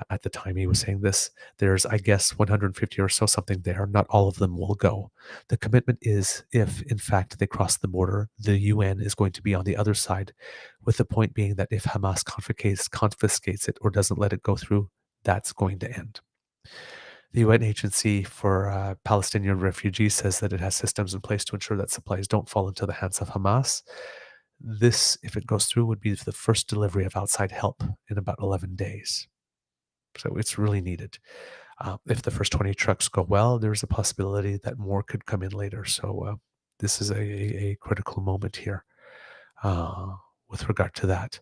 At the time he was saying this, there's, I guess, 150 or so something there. Not all of them will go. The commitment is, if in fact they cross the border, the UN is going to be on the other side, with the point being that if Hamas confiscates it or doesn't let it go through, that's going to end. The UN Agency for Palestinian Refugees says that it has systems in place to ensure that supplies don't fall into the hands of Hamas. This, if it goes through, would be the first delivery of outside help in about 11 days. So it's really needed. If the first 20 trucks go well, there's a possibility that more could come in later. So this is a critical moment here with regard to that.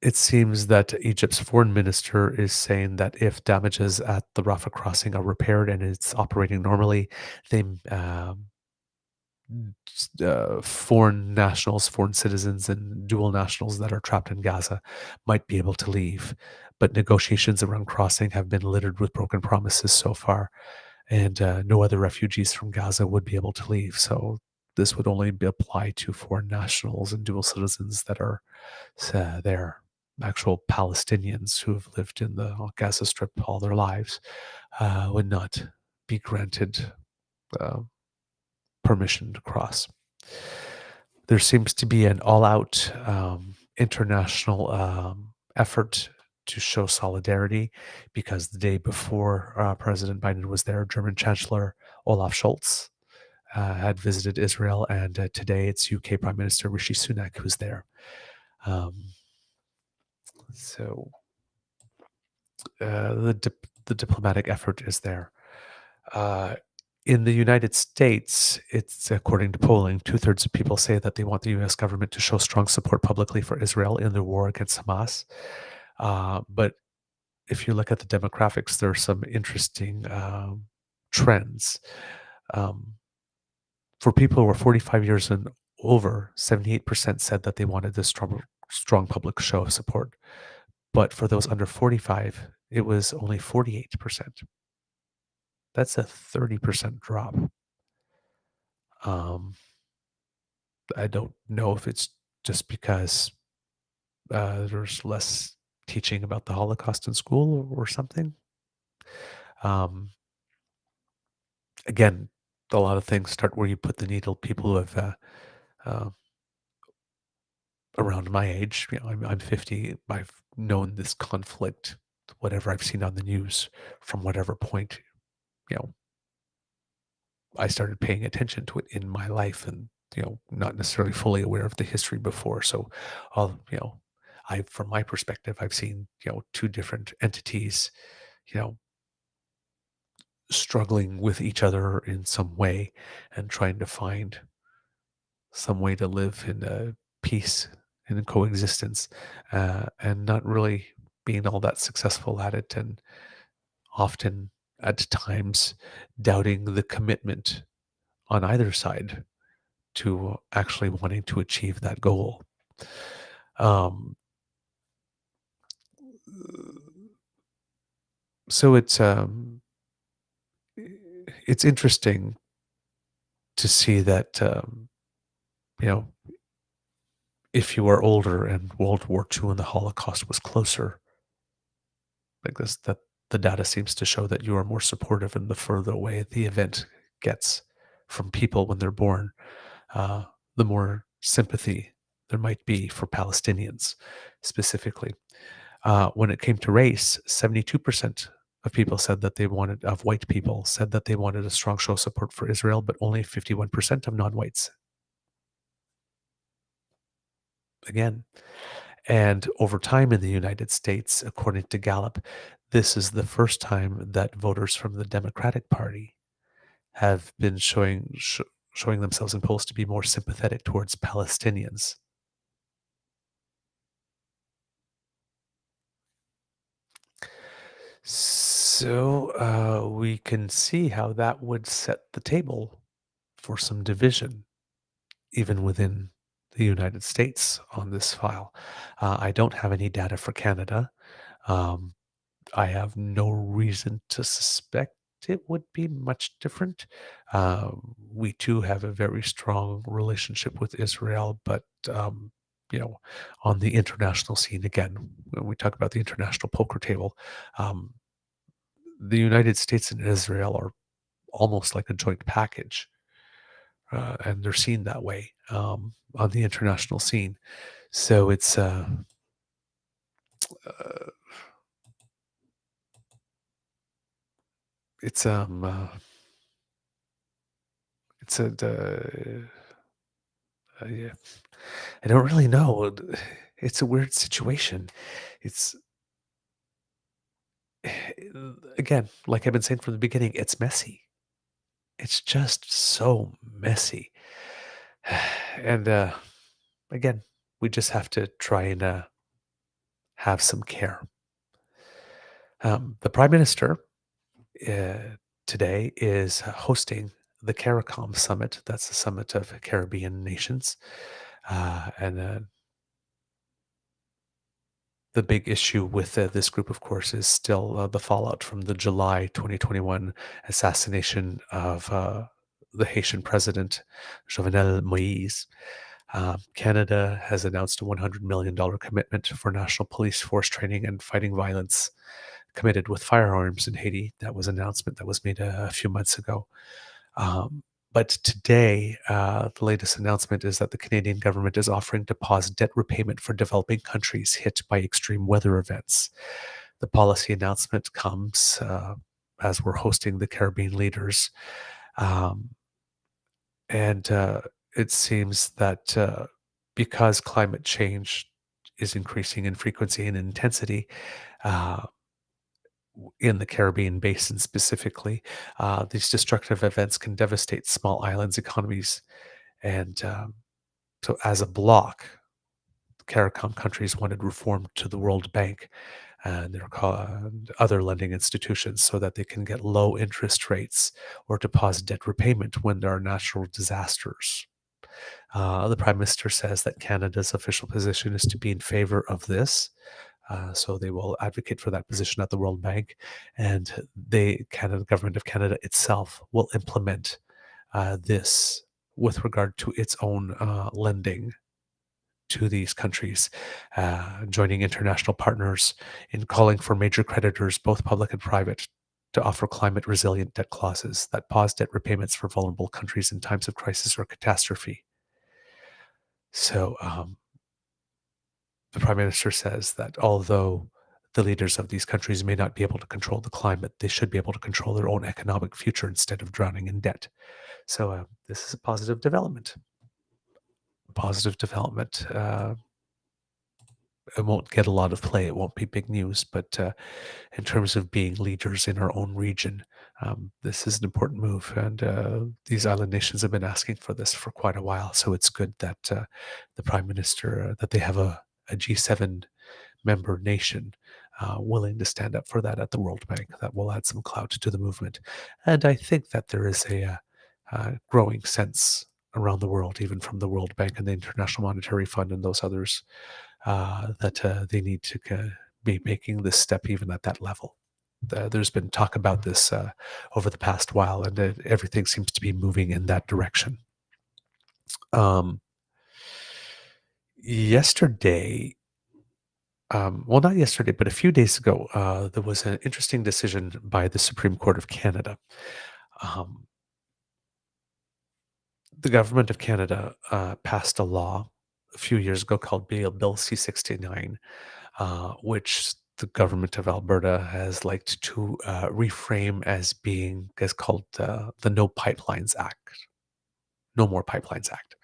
It seems that Egypt's foreign minister is saying that if damages at the Rafah crossing are repaired and it's operating normally, they foreign nationals, foreign citizens, and dual nationals that are trapped in Gaza might be able to leave. But negotiations around crossing have been littered with broken promises so far, and no other refugees from Gaza would be able to leave. So this would only apply to foreign nationals and dual citizens that are there. Actual Palestinians who have lived in the Gaza Strip all their lives would not be granted permission to cross. There seems to be an all-out international effort to show solidarity, because the day before President Biden was there, German Chancellor Olaf Scholz had visited Israel, and today it's UK Prime Minister Rishi Sunak who's there. So the diplomatic effort is there. In the United States, it's, according to polling, 2/3 of people say that they want the U.S. government to show strong support publicly for Israel in their war against Hamas. But if you look at the demographics, there are some interesting trends. Um, for people who are 45 years and over, 78% said that they wanted this strong public show of support. But for those under 45, it was only 48%. That's a 30% drop. I don't know if it's just because there's less teaching about the Holocaust in school or something. Again, a lot of things start where you put the needle. People who have uh, around my age, I'm 50. I've known this conflict, whatever I've seen on the news, from whatever point, you know, I started paying attention to it in my life, and not necessarily fully aware of the history before. So, from my perspective, I've seen two different entities, you know, struggling with each other in some way and trying to find some way to live in peace and in coexistence, and not really being all that successful at it, and often at times doubting the commitment on either side to actually wanting to achieve that goal. Um, so it's interesting to see that if you are older and World War II and the Holocaust was closer, like this, that the data seems to show that you are more supportive, and the further away the event gets from people when they're born, the more sympathy there might be for Palestinians specifically. When it came to race, 72% of people said that white people said that they wanted a strong show of support for Israel, but only 51% of non-whites. Again, and over time in the United States, according to Gallup, this is the first time that voters from the Democratic Party have been showing themselves in polls to be more sympathetic towards Palestinians. So we can see how that would set the table for some division, even within the United States on this file. I don't have any data for Canada. Um, I have no reason to suspect it would be much different. We too have a very strong relationship with Israel, but on the international scene, again, when we talk about the international poker table, the United States and Israel are almost like a joint package, and they're seen that way on the international scene. So uh, it's yeah. I don't really know. It's a weird situation. It's again, like I've been saying from the beginning, it's messy. It's just so messy. And again, we just have to try and have some care. The Prime Minister today is hosting the CARICOM Summit. That's the summit of Caribbean nations. And the big issue with this group, of course, is still the fallout from the July 2021 assassination of the Haitian president, Jovenel Moïse. Canada has announced a $100 million commitment for national police force training and fighting violence committed with firearms in Haiti. That was an announcement that was made a few months ago. But today, the latest announcement is that the Canadian government is offering to pause debt repayment for developing countries hit by extreme weather events. The policy announcement comes as we're hosting the Caribbean leaders. And it seems that because climate change is increasing in frequency and intensity, in the Caribbean basin specifically, these destructive events can devastate small islands' economies. And so as a bloc, the CARICOM countries wanted reform to the World Bank and they're called other lending institutions so that they can get low interest rates or to pause debt repayment when there are natural disasters. The Prime Minister says that Canada's official position is to be in favor of this. So they will advocate for that position at the World Bank, and the government of Canada itself will implement this with regard to its own lending to these countries, joining international partners in calling for major creditors, both public and private, to offer climate resilient debt clauses that pause debt repayments for vulnerable countries in times of crisis or catastrophe. So the Prime Minister says that although the leaders of these countries may not be able to control the climate, they should be able to control their own economic future instead of drowning in debt. So this is a positive development. Positive development. It won't get a lot of play. It won't be big news, but in terms of being leaders in our own region, this is an important move. And these island nations have been asking for this for quite a while. So it's good that the Prime Minister, that they have a G7 member nation willing to stand up for that at the World Bank. That will add some clout to the movement. And I think that there is a growing sense around the world, even from the World Bank and the International Monetary Fund and those others, that they need to be making this step even at that level. There's been talk about this over the past while, and everything seems to be moving in that direction. Yesterday, well, not yesterday, but a few days ago, there was an interesting decision by the Supreme Court of Canada. The government of Canada passed a law a few years ago called Bill C-69, which the government of Alberta has liked to reframe as being called the No Pipelines Act. No More Pipelines Act.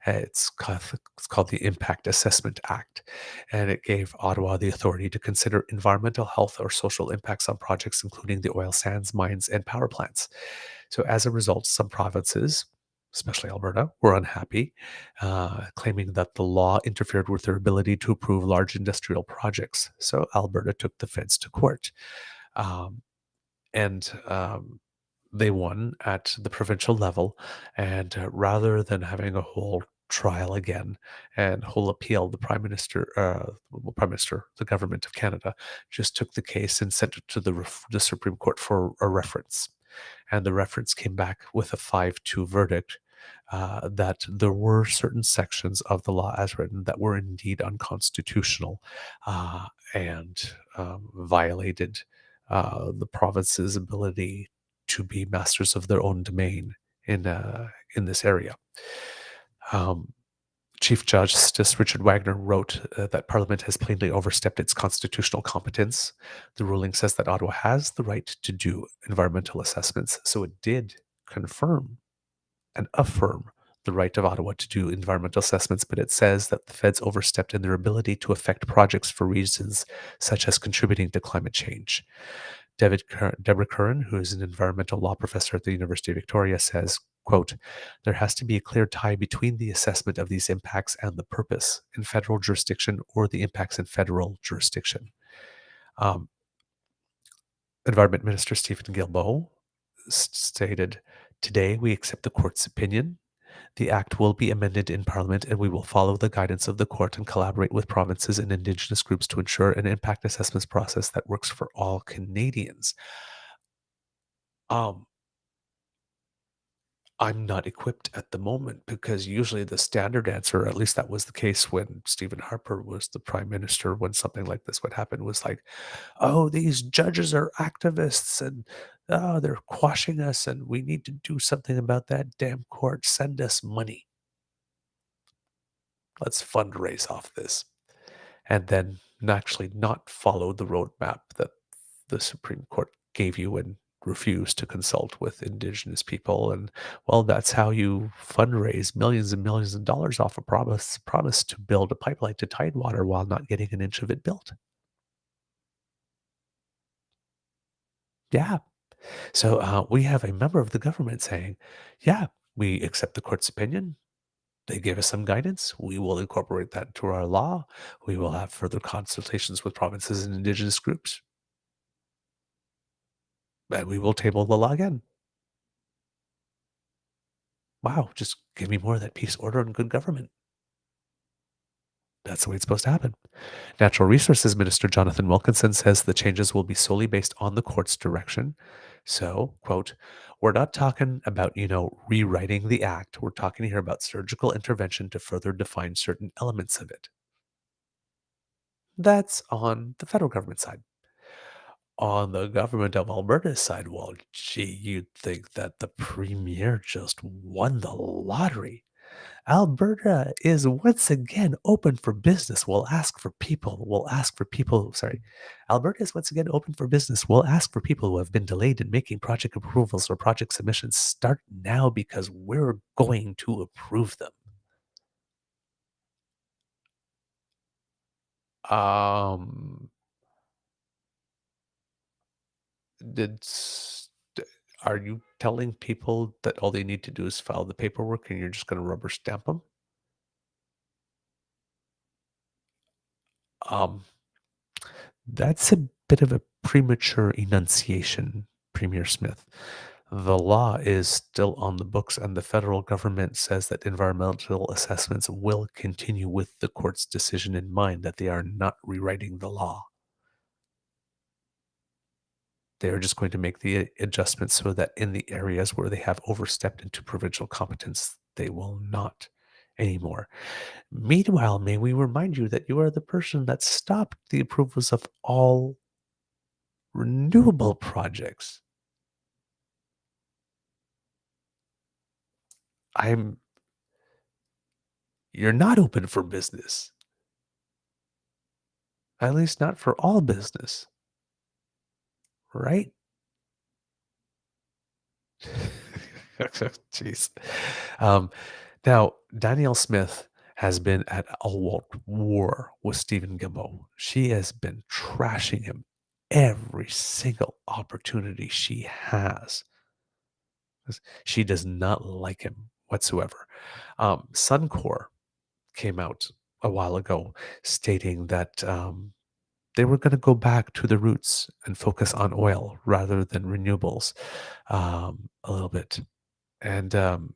It's called the Impact Assessment Act, and it gave Ottawa the authority to consider environmental, health, or social impacts on projects, including the oil sands, mines, and power plants. So as a result, some provinces, especially Alberta, were unhappy, claiming that the law interfered with their ability to approve large industrial projects. So Alberta took the feds to court. And they won at the provincial level. And rather than having a whole trial again and whole appeal, the the government of Canada, just took the case and sent it to the Supreme Court for a reference. And the reference came back with a 5-2 verdict that there were certain sections of the law as written that were indeed unconstitutional and violated the province's ability to be masters of their own domain in this area. Chief Justice Richard Wagner wrote that Parliament has plainly overstepped its constitutional competence. The ruling says that Ottawa has the right to do environmental assessments, so it did confirm and affirm the right of Ottawa to do environmental assessments, but it says that the feds overstepped in their ability to affect projects for reasons such as contributing to climate change. Deborah Curran, who is an environmental law professor at the University of Victoria, says, quote, there has to be a clear tie between the assessment of these impacts and the purpose in federal jurisdiction or the impacts in federal jurisdiction. Environment Minister Stephen Guilbeault stated, today we accept the court's opinion. The act will be amended in Parliament, and we will follow the guidance of the court and collaborate with provinces and Indigenous groups to ensure an impact assessments process that works for all Canadians. I'm not equipped at the moment because usually the standard answer, at least that was the case when Stephen Harper was the prime minister, when something like this would happen, was like, oh, these judges are activists and they're quashing us and we need to do something about that damn court. Send us money. Let's fundraise off this. And then actually not follow the roadmap that the Supreme Court gave you and refused to consult with Indigenous people. And well, that's how you fundraise millions and millions of dollars off a promise to build a pipeline to Tidewater while not getting an inch of it built. Yeah. So we have a member of the government saying, yeah, we accept the court's opinion. They gave us some guidance. We will incorporate that into our law. We will have further consultations with provinces and indigenous groups. And we will table the law again. Wow, just give me more of that peace, order, and good government. That's the way it's supposed to happen. Natural Resources Minister Jonathan Wilkinson says the changes will be solely based on the court's direction. So, quote, we're not talking about, rewriting the act. We're talking here about surgical intervention to further define certain elements of it. That's on the federal government side. On the government of Alberta's side, well, gee, you'd think that the premier just won the lottery. Alberta is once again open for business. We'll ask for people. Sorry. Alberta is once again open for business. We'll ask for people who have been delayed in making project approvals or project submissions. Start now because we're going to approve them. Did s- d- are you telling people that all they need to do is file the paperwork and you're just going to rubber stamp them? Um, that's a bit of a premature enunciation, Premier Smith. The law is still on the books, and the federal government says that environmental assessments will continue with the court's decision in mind, that they are not rewriting the law. They are just going to make the adjustments so that in the areas where they have overstepped into provincial competence, they will not anymore. Meanwhile, may we remind you that you are the person that stopped the approvals of all renewable projects. You're not open for business. At least not for all business. Right? Jeez. Now, Danielle Smith has been at a war with Stephen Guilbeault. She has been trashing him every single opportunity she has. She does not like him whatsoever. Suncor came out a while ago stating that they were going to go back to the roots and focus on oil rather than renewables a little bit. And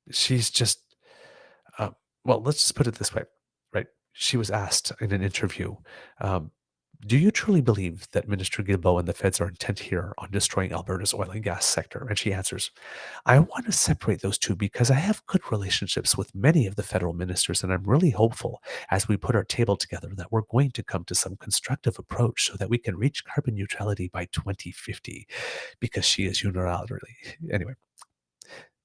she's just, well, let's just put it this way, right? She was asked in an interview, do you truly believe that Minister Guilbeault and the feds are intent here on destroying Alberta's oil and gas sector? And she answers, I want to separate those two because I have good relationships with many of the federal ministers, and I'm really hopeful as we put our table together that we're going to come to some constructive approach so that we can reach carbon neutrality by 2050, because she is unilaterally, anyway,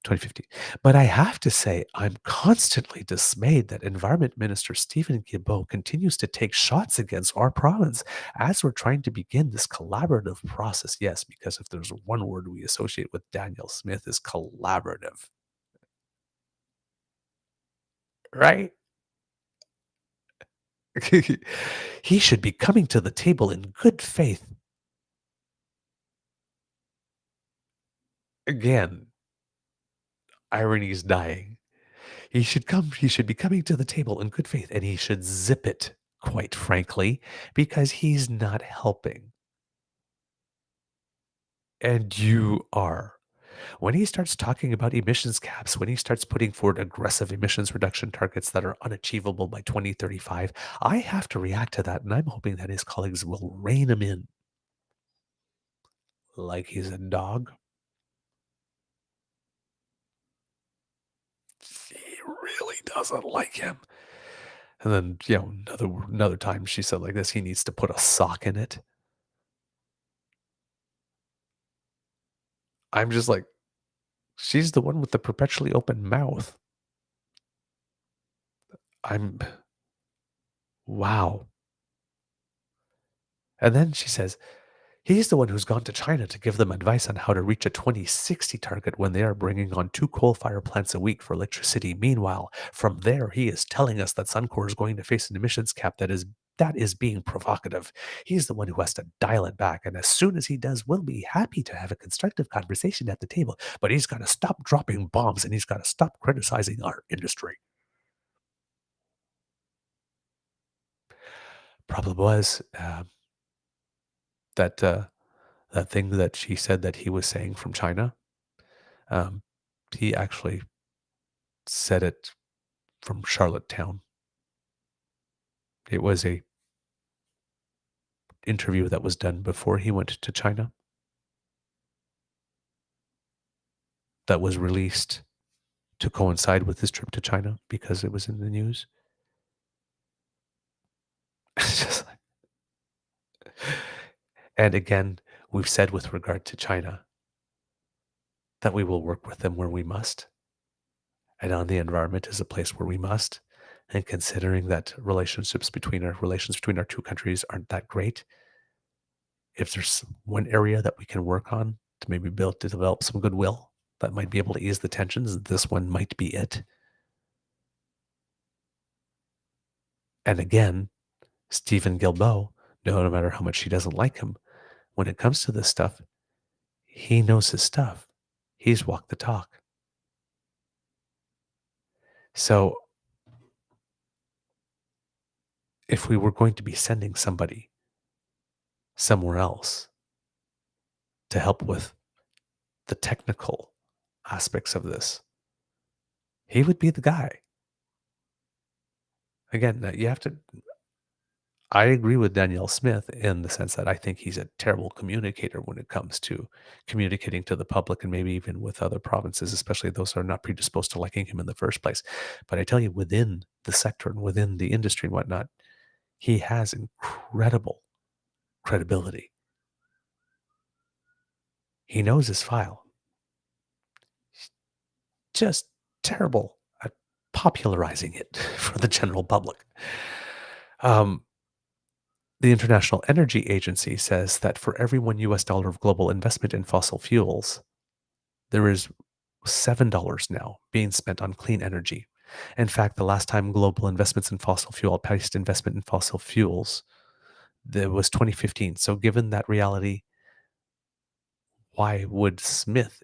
2050. But I have to say, I'm constantly dismayed that Environment Minister Stephen Guilbeault continues to take shots against our province as we're trying to begin this collaborative process. Yes, because if there's one word we associate with Danielle Smith is collaborative. Right? He should be coming to the table in good faith. Again, irony is dying. He should be coming to the table in good faith, and he should zip it, quite frankly, because he's not helping. And you are. When he starts talking about emissions caps, when he starts putting forward aggressive emissions reduction targets that are unachievable by 2035, I have to react to that, and I'm hoping that his colleagues will rein him in like he's a dog. He really doesn't like him. And then, another time she said like this, he needs to put a sock in it. I'm just like, she's the one with the perpetually open mouth. Wow. And then she says, he's the one who's gone to China to give them advice on how to reach a 2060 target when they are bringing on 2 coal-fired plants a week for electricity. Meanwhile, from there, he is telling us that Suncor is going to face an emissions cap that is That is being provocative. He's the one who has to dial it back. And as soon as he does, we'll be happy to have a constructive conversation at the table. But he's got to stop dropping bombs and he's got to stop criticizing our industry. Problem was that thing that she said that he was saying from China, he actually said it from Charlottetown. It was a interview that was done before he went to China that was released to coincide with his trip to China because it was in the news. It's just like, and again, we've said with regard to China that we will work with them where we must. And on the environment is a place where we must. And considering that relations between our two countries aren't that great, if there's one area that we can work on to maybe develop some goodwill that might be able to ease the tensions, this one might be it. And again, Stephen Guilbeault, no matter how much she doesn't like him, when it comes to this stuff, he knows his stuff. He's walked the talk. So if we were going to be sending somebody somewhere else to help with the technical aspects of this, he would be the guy. Again, you have to, I agree with Danielle Smith in the sense that I think he's a terrible communicator when it comes to communicating to the public and maybe even with other provinces, especially those that are not predisposed to liking him in the first place. But I tell you, within the sector and within the industry and whatnot, he has incredible credibility. He knows his file. He's just terrible at popularizing it for the general public. The International Energy Agency says that for every $1 of global investment in fossil fuels, there is $7 now being spent on clean energy. In fact, the last time global investments in fossil fuel outpaced investment in fossil fuels, there was 2015. So given that reality, why would Smith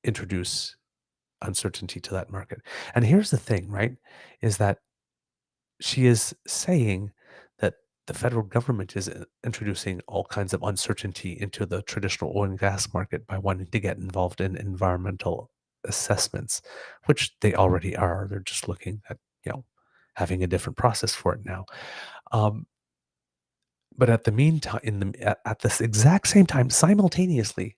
introduce uncertainty to that market? And here's the thing, right, is that she is saying that the federal government is introducing all kinds of uncertainty into the traditional oil and gas market by wanting to get involved in environmental assessments, which they already are. They're just looking at, having a different process for it now. But at the meantime, at this exact same time, simultaneously,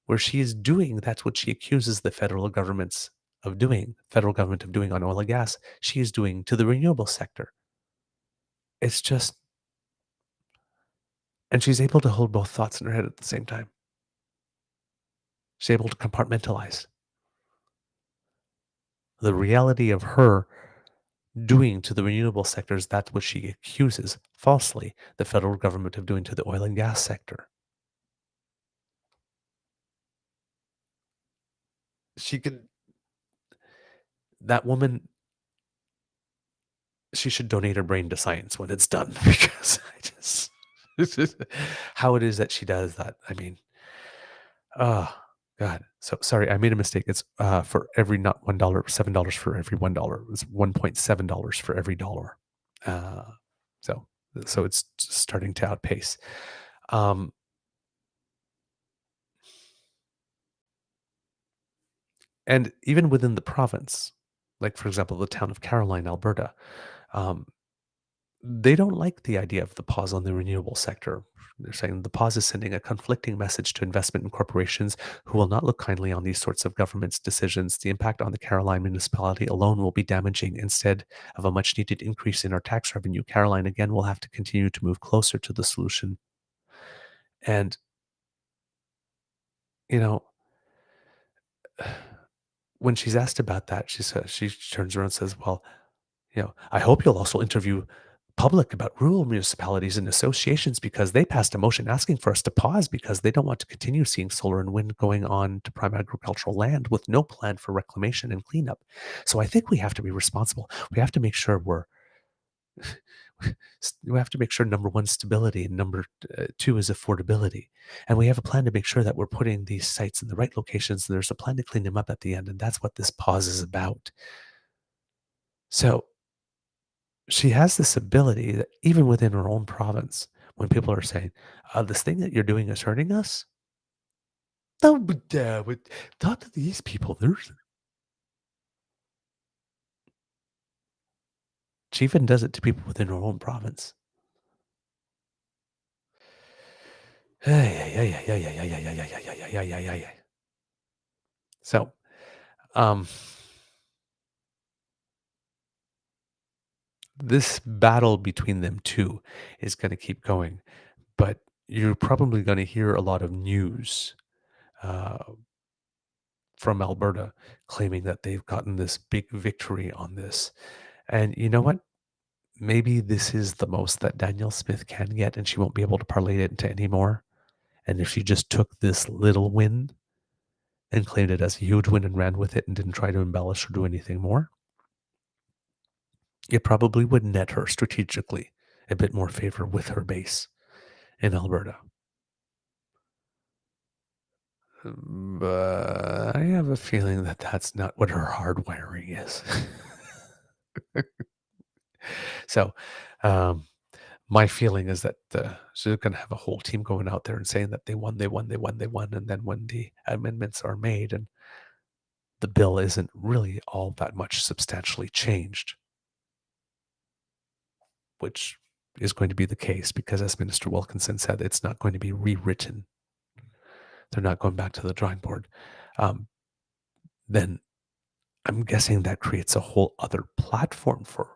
where she is doing, that's what she accuses the federal government of doing on oil and gas, she is doing to the renewable sector. It's just, and she's able to hold both thoughts in her head at the same time. She's able to compartmentalize the reality of her doing to the renewable sectors. That's what she accuses falsely the federal government of doing to the oil and gas sector. That woman, she should donate her brain to science when it's done, because how it is that she does that. I mean, God. So sorry, I made a mistake. It's for every, not $1, $7 for every $1. It's $1.7 for every dollar. So it's starting to outpace. And even within the province, like for example, the town of Caroline, Alberta, they don't like the idea of the pause on the renewable sector. They're saying the pause is sending a conflicting message to investment in corporations who will not look kindly on these sorts of government's decisions. The impact on the Caroline municipality alone will be damaging. Instead of a much needed increase in our tax revenue, Caroline again will have to continue to move closer to the solution. And, when she's asked about that, she turns around and says, well, I hope you'll also interview public about rural municipalities and associations, because they passed a motion asking for us to pause because they don't want to continue seeing solar and wind going on to prime agricultural land with no plan for reclamation and cleanup. So I think we have to be responsible. We have to make sure We have to make sure number one, stability, and number two is affordability. And we have a plan to make sure that we're putting these sites in the right locations. And there's a plan to clean them up at the end. And that's what this pause is about. So she has this ability that even within her own province, when people are saying, this thing that you're doing is hurting us. No, but talk to these people. She even does it to people within her own province. So, this battle between them two is going to keep going, but you're probably going to hear a lot of news from Alberta claiming that they've gotten this big victory on this. And you know what? Maybe this is the most that Danielle Smith can get, and she won't be able to parlay it into any more. And if she just took this little win and claimed it as a huge win and ran with it and didn't try to embellish or do anything more, it probably would net her strategically a bit more favor with her base in Alberta. But I have a feeling that that's not what her hardwiring is. So, my feeling is that she's going to have a whole team going out there and saying that they won. And then when the amendments are made and the bill isn't really all that much substantially changed, which is going to be the case because, as Minister Wilkinson said, it's not going to be rewritten. They're not going back to the drawing board. Then I'm guessing that creates a whole other platform for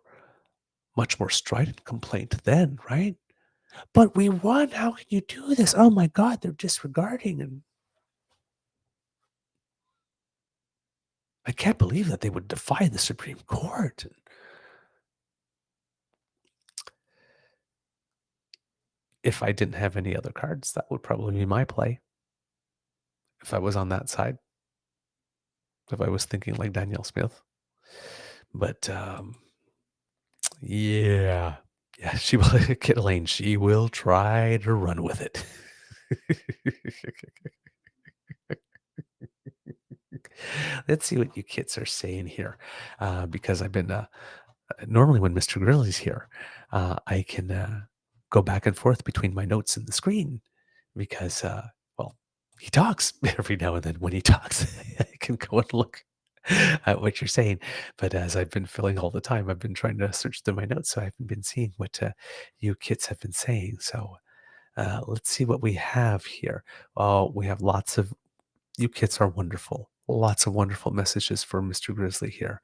much more strident complaint then, right? But we won. How can you do this? Oh my God, they're disregarding. And I can't believe that they would defy the Supreme Court. If I didn't have any other cards, that would probably be my play. If I was on that side, if I was thinking like Danielle Smith. But yeah, she will. Kit Elaine, she will try to run with it. Let's see what you kits are saying here, because I've been normally when Mr. Grizzly's here, I can go back and forth between my notes and the screen because, well, he talks every now and then. When he talks, I can go and look at what you're saying. But as I've been filling all the time, I've been trying to search through my notes, so I haven't been seeing what you kits have been saying. So let's see what we have here. Oh, we have lots of you kits are wonderful. Lots of wonderful messages for Mr. Grizzly here.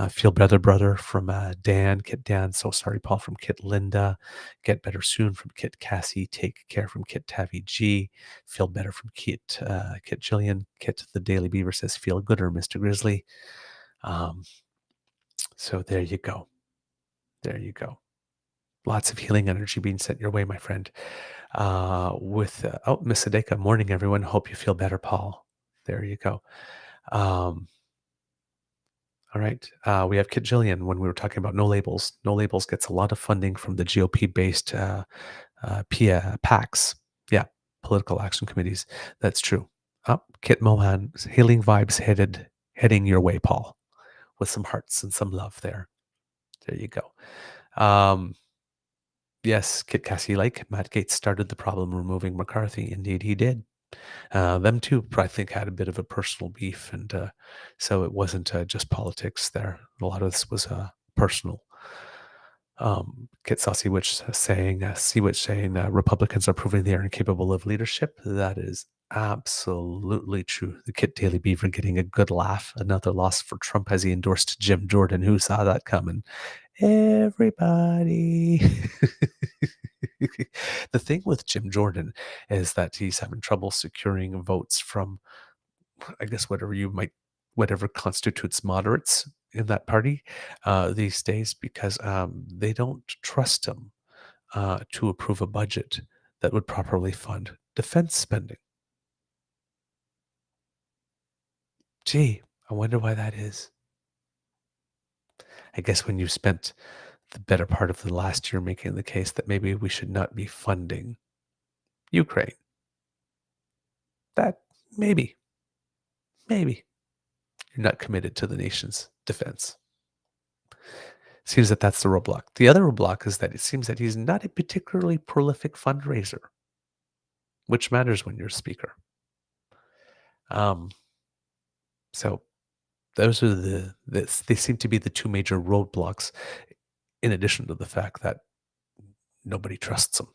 Feel better, brother, from Dan. Kit Dan. So sorry, Paul, from Kit Linda. Get better soon from Kit Cassie. Take care from Kit Tavi G. Feel better from Kit Jillian. Kit the Daily Beaver says feel gooder, Mr. Grizzly. So there you go. There you go. Lots of healing energy being sent your way, my friend. Miss Sadeka, morning, everyone. Hope you feel better, Paul. There you go. All right. We have Kit Jillian when we were talking about no labels. No labels gets a lot of funding from the GOP-based PACs. Yeah, political action committees. That's true. Kit Mohan, healing vibes heading your way, Paul, with some hearts and some love there. There you go. Yes, Kit Cassie, like Matt Gaetz started the problem removing McCarthy. Indeed, he did. Them two, I think, had a bit of a personal beef, and so it wasn't just politics there. A lot of this was personal. Kit Siwich saying Republicans are proving they are incapable of leadership. That is absolutely true. The Kit Daily Beaver getting a good laugh. Another loss for Trump as he endorsed Jim Jordan. Who saw that coming? Everybody. The thing with Jim Jordan is that he's having trouble securing votes from, I guess, whatever constitutes moderates in that party these days, because they don't trust him to approve a budget that would properly fund defense spending. Gee, I wonder why that is. I guess when you spent the better part of the last year making the case that maybe we should not be funding Ukraine. That maybe you're not committed to the nation's defense. Seems that that's the roadblock. The other roadblock is that it seems that he's not a particularly prolific fundraiser, which matters when you're a speaker. So those are they seem to be the two major roadblocks, in addition to the fact that nobody trusts him.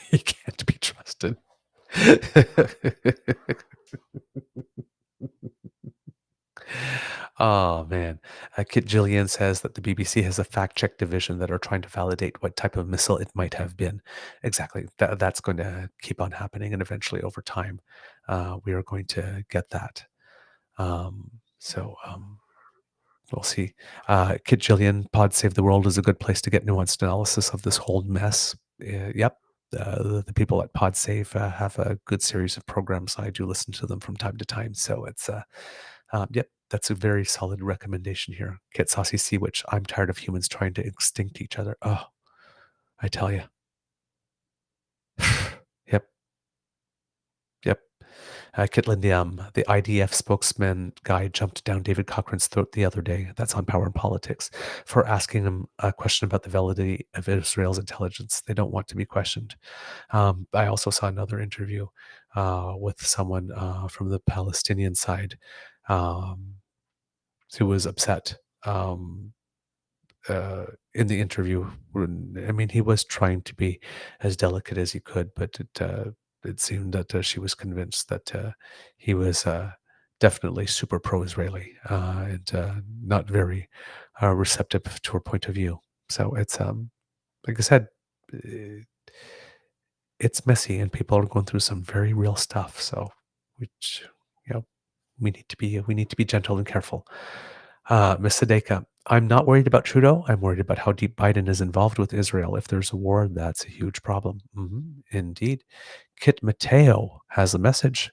He can't be trusted. Oh, man. Kit Gillian says that the BBC has a fact-check division that are trying to validate what type of missile it might have been. Exactly. That's going to keep on happening, and eventually over time, we are going to get that. We'll see. Kit Gillian, Pod Save the World is a good place to get nuanced analysis of this whole mess. Yep. The people at Pod Save have a good series of programs. I do listen to them from time to time. So it's, yep, that's a very solid recommendation here. Kit Saucy Sea Witch, I'm tired of humans trying to extinct each other. Oh, I tell you. Yep. Kit Lindy, the IDF spokesman guy jumped down David Cochrane's throat the other day. That's on Power and Politics, for asking him a question about the validity of Israel's intelligence. They don't want to be questioned. I also saw another interview with someone from the Palestinian side who was upset in the interview. I mean, he was trying to be as delicate as he could, but it seemed that she was convinced that he was definitely super pro-Israeli and not very receptive to her point of view. So it's like I said, it's messy, and people are going through some very real stuff. So, which we need to be gentle and careful. Miss Sadeka, I'm not worried about Trudeau. I'm worried about how deep Biden is involved with Israel. If there's a war, that's a huge problem. Indeed. Kit Mateo has a message.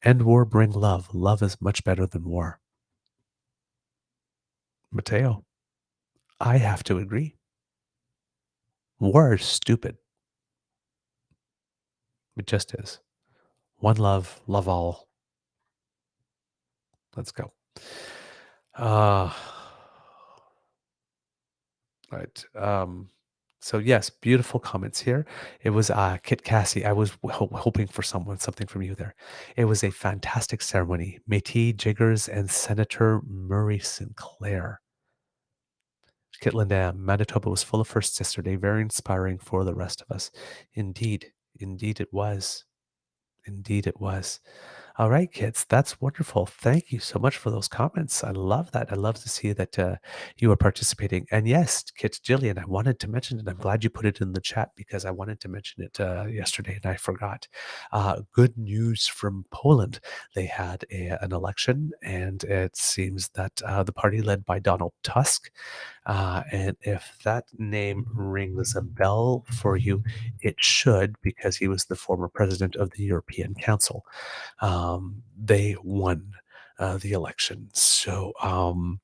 End war, bring love. Love is much better than war. Mateo, I have to agree. War is stupid. It just is. One love, love all. Let's go. Right. So yes, beautiful comments here. It was Kit Cassie. I was hoping for something from you there. It was a fantastic ceremony. Métis Jiggers and Senator Murray Sinclair. Kit Linda, Manitoba was full of firsts yesterday. Very inspiring for the rest of us. Indeed it was. Indeed it was. All right, kids, that's wonderful. Thank you so much for those comments. I love that. I love to see that you are participating. And yes, Kit Jillian, I wanted to mention it. I'm glad you put it in the chat because I wanted to mention it yesterday and I forgot. Good news from Poland. They had an election, and it seems that the party led by Donald Tusk. And if that name rings a bell for you, it should, because he was the former president of the European Council. They won the election. So I'm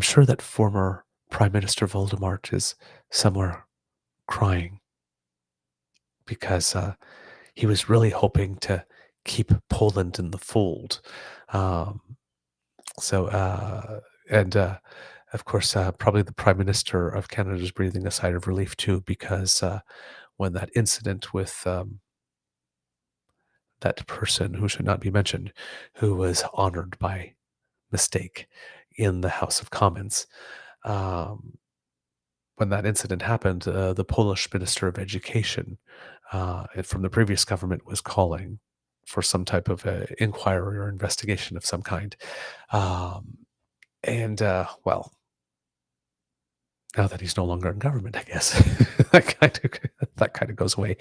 sure that former Prime Minister Voldemort is somewhere crying because he was really hoping to keep Poland in the fold. Of course, probably the Prime Minister of Canada is breathing a sigh of relief too, because when that incident with that person who should not be mentioned, who was honored by mistake in the House of Commons, when that incident happened, the Polish Minister of Education from the previous government was calling for some type of inquiry or investigation of some kind. Well, now that he's no longer in government, I guess that kind of goes away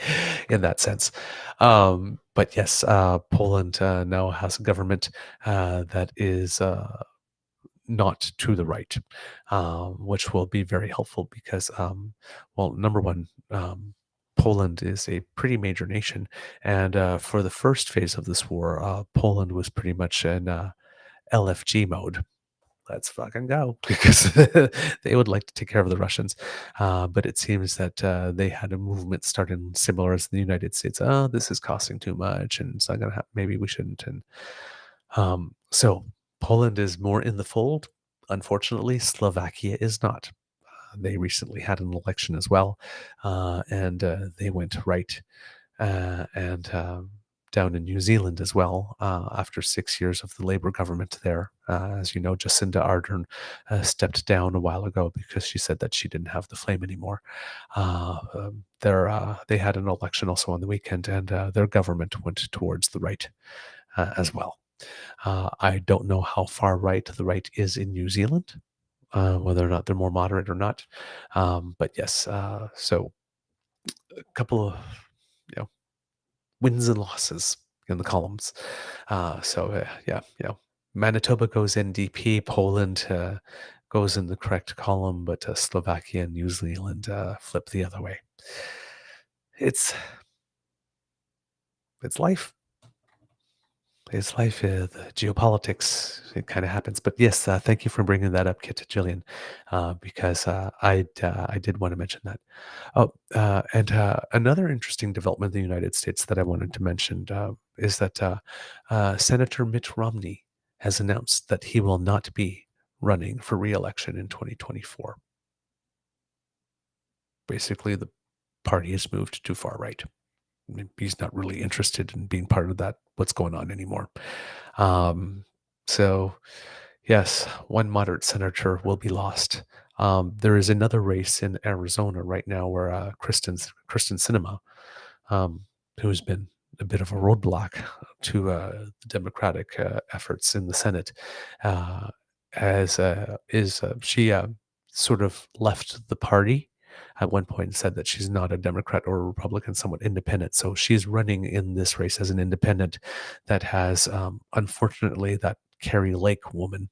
in that sense. But yes, Poland now has a government that is not to the right, which will be very helpful because, well, number one, Poland is a pretty major nation, and for the first phase of this war, Poland was pretty much in LFG mode. let's fucking go, because they would like to take care of the Russians. But it seems that they had a movement started similar as the United States. Oh, this is costing too much, and it's not going to happen. Maybe we shouldn't. And so Poland is more in the fold. Unfortunately, Slovakia is not. They recently had an election as well, and they went right. And down in New Zealand as well, after 6 years of the Labour government there. As you know, Jacinda Ardern stepped down a while ago because she said that she didn't have the flame anymore. They had an election also on the weekend, and their government went towards the right as well. I don't know how far right the right is in New Zealand, whether or not they're more moderate or not. But yes, so a couple of wins and losses in the columns. Manitoba goes NDP, Poland goes in the correct column, but Slovakia and New Zealand flip the other way. It's life. It's life, the geopolitics, it kind of happens. But yes, thank you for bringing that up, Kit Jillian, because I did want to mention that. Oh, and another interesting development in the United States that I wanted to mention is that Senator Mitt Romney has announced that he will not be running for re-election in 2024. Basically, the party has moved too far right. He's not really interested in being part of that, what's going on anymore. So, yes, one moderate senator will be lost. There is another race in Arizona right now where Kristen Sinema, who's been a bit of a roadblock to the Democratic efforts in the Senate, she sort of left the party at one point and said that she's not a Democrat or a Republican, somewhat independent. So she's running in this race as an independent that has, unfortunately, that Carrie Lake woman,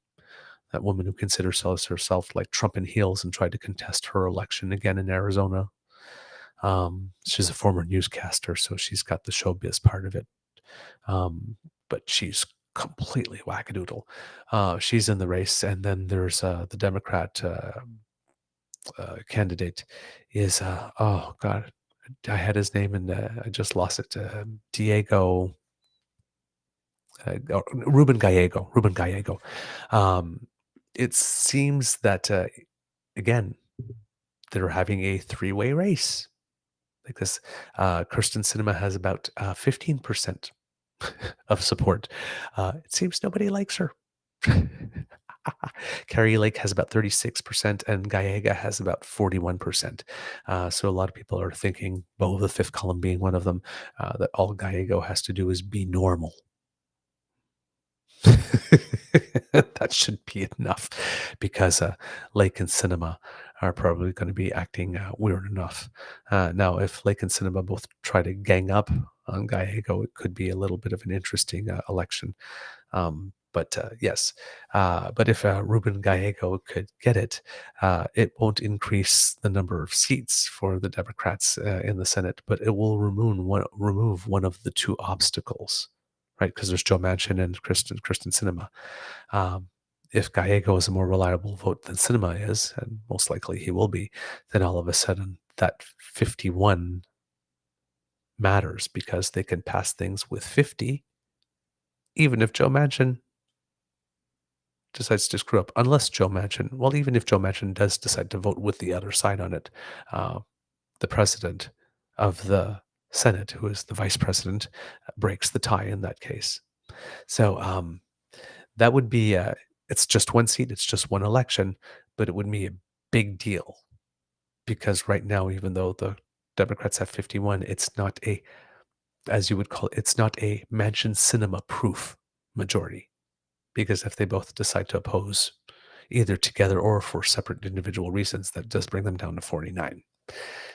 that woman who considers herself like Trump in heels and tried to contest her election again in Arizona. She's a former newscaster, so she's got the showbiz part of it. But she's completely wackadoodle. She's in the race, and then there's the Democrat candidate is oh god, I had his name and I just lost it. Diego Ruben Gallego. It seems that again they're having a three-way race like this. Kirsten Sinema has about 15% of support. It seems nobody likes her. Carrie Lake has about 36% and Gallega has about 41%. So a lot of people are thinking, Bo, the fifth column being one of them, that all Gallego has to do is be normal. That should be enough, because Lake and Sinema are probably going to be acting weird enough. Now, if Lake and Sinema both try to gang up on Gallego, it could be a little bit of an interesting election. But if Ruben Gallego could get it, it won't increase the number of seats for the Democrats in the Senate, but it will remove one of the two obstacles, right? Because there's Joe Manchin and Kristen Sinema. If Gallego is a more reliable vote than Sinema is, and most likely he will be, then all of a sudden that 51 matters, because they can pass things with 50, even if Joe Manchin decides to screw up, unless Joe Manchin, well, even if Joe Manchin does decide to vote with the other side on it, the president of the Senate, who is the vice president, breaks the tie in that case. So that would be, it's just one seat, it's just one election, but it would be a big deal, because right now, even though the Democrats have 51, it's not a, as you would call it, it's not a Manchin Sinema proof majority. Because if they both decide to oppose, either together or for separate individual reasons, that does bring them down to 49.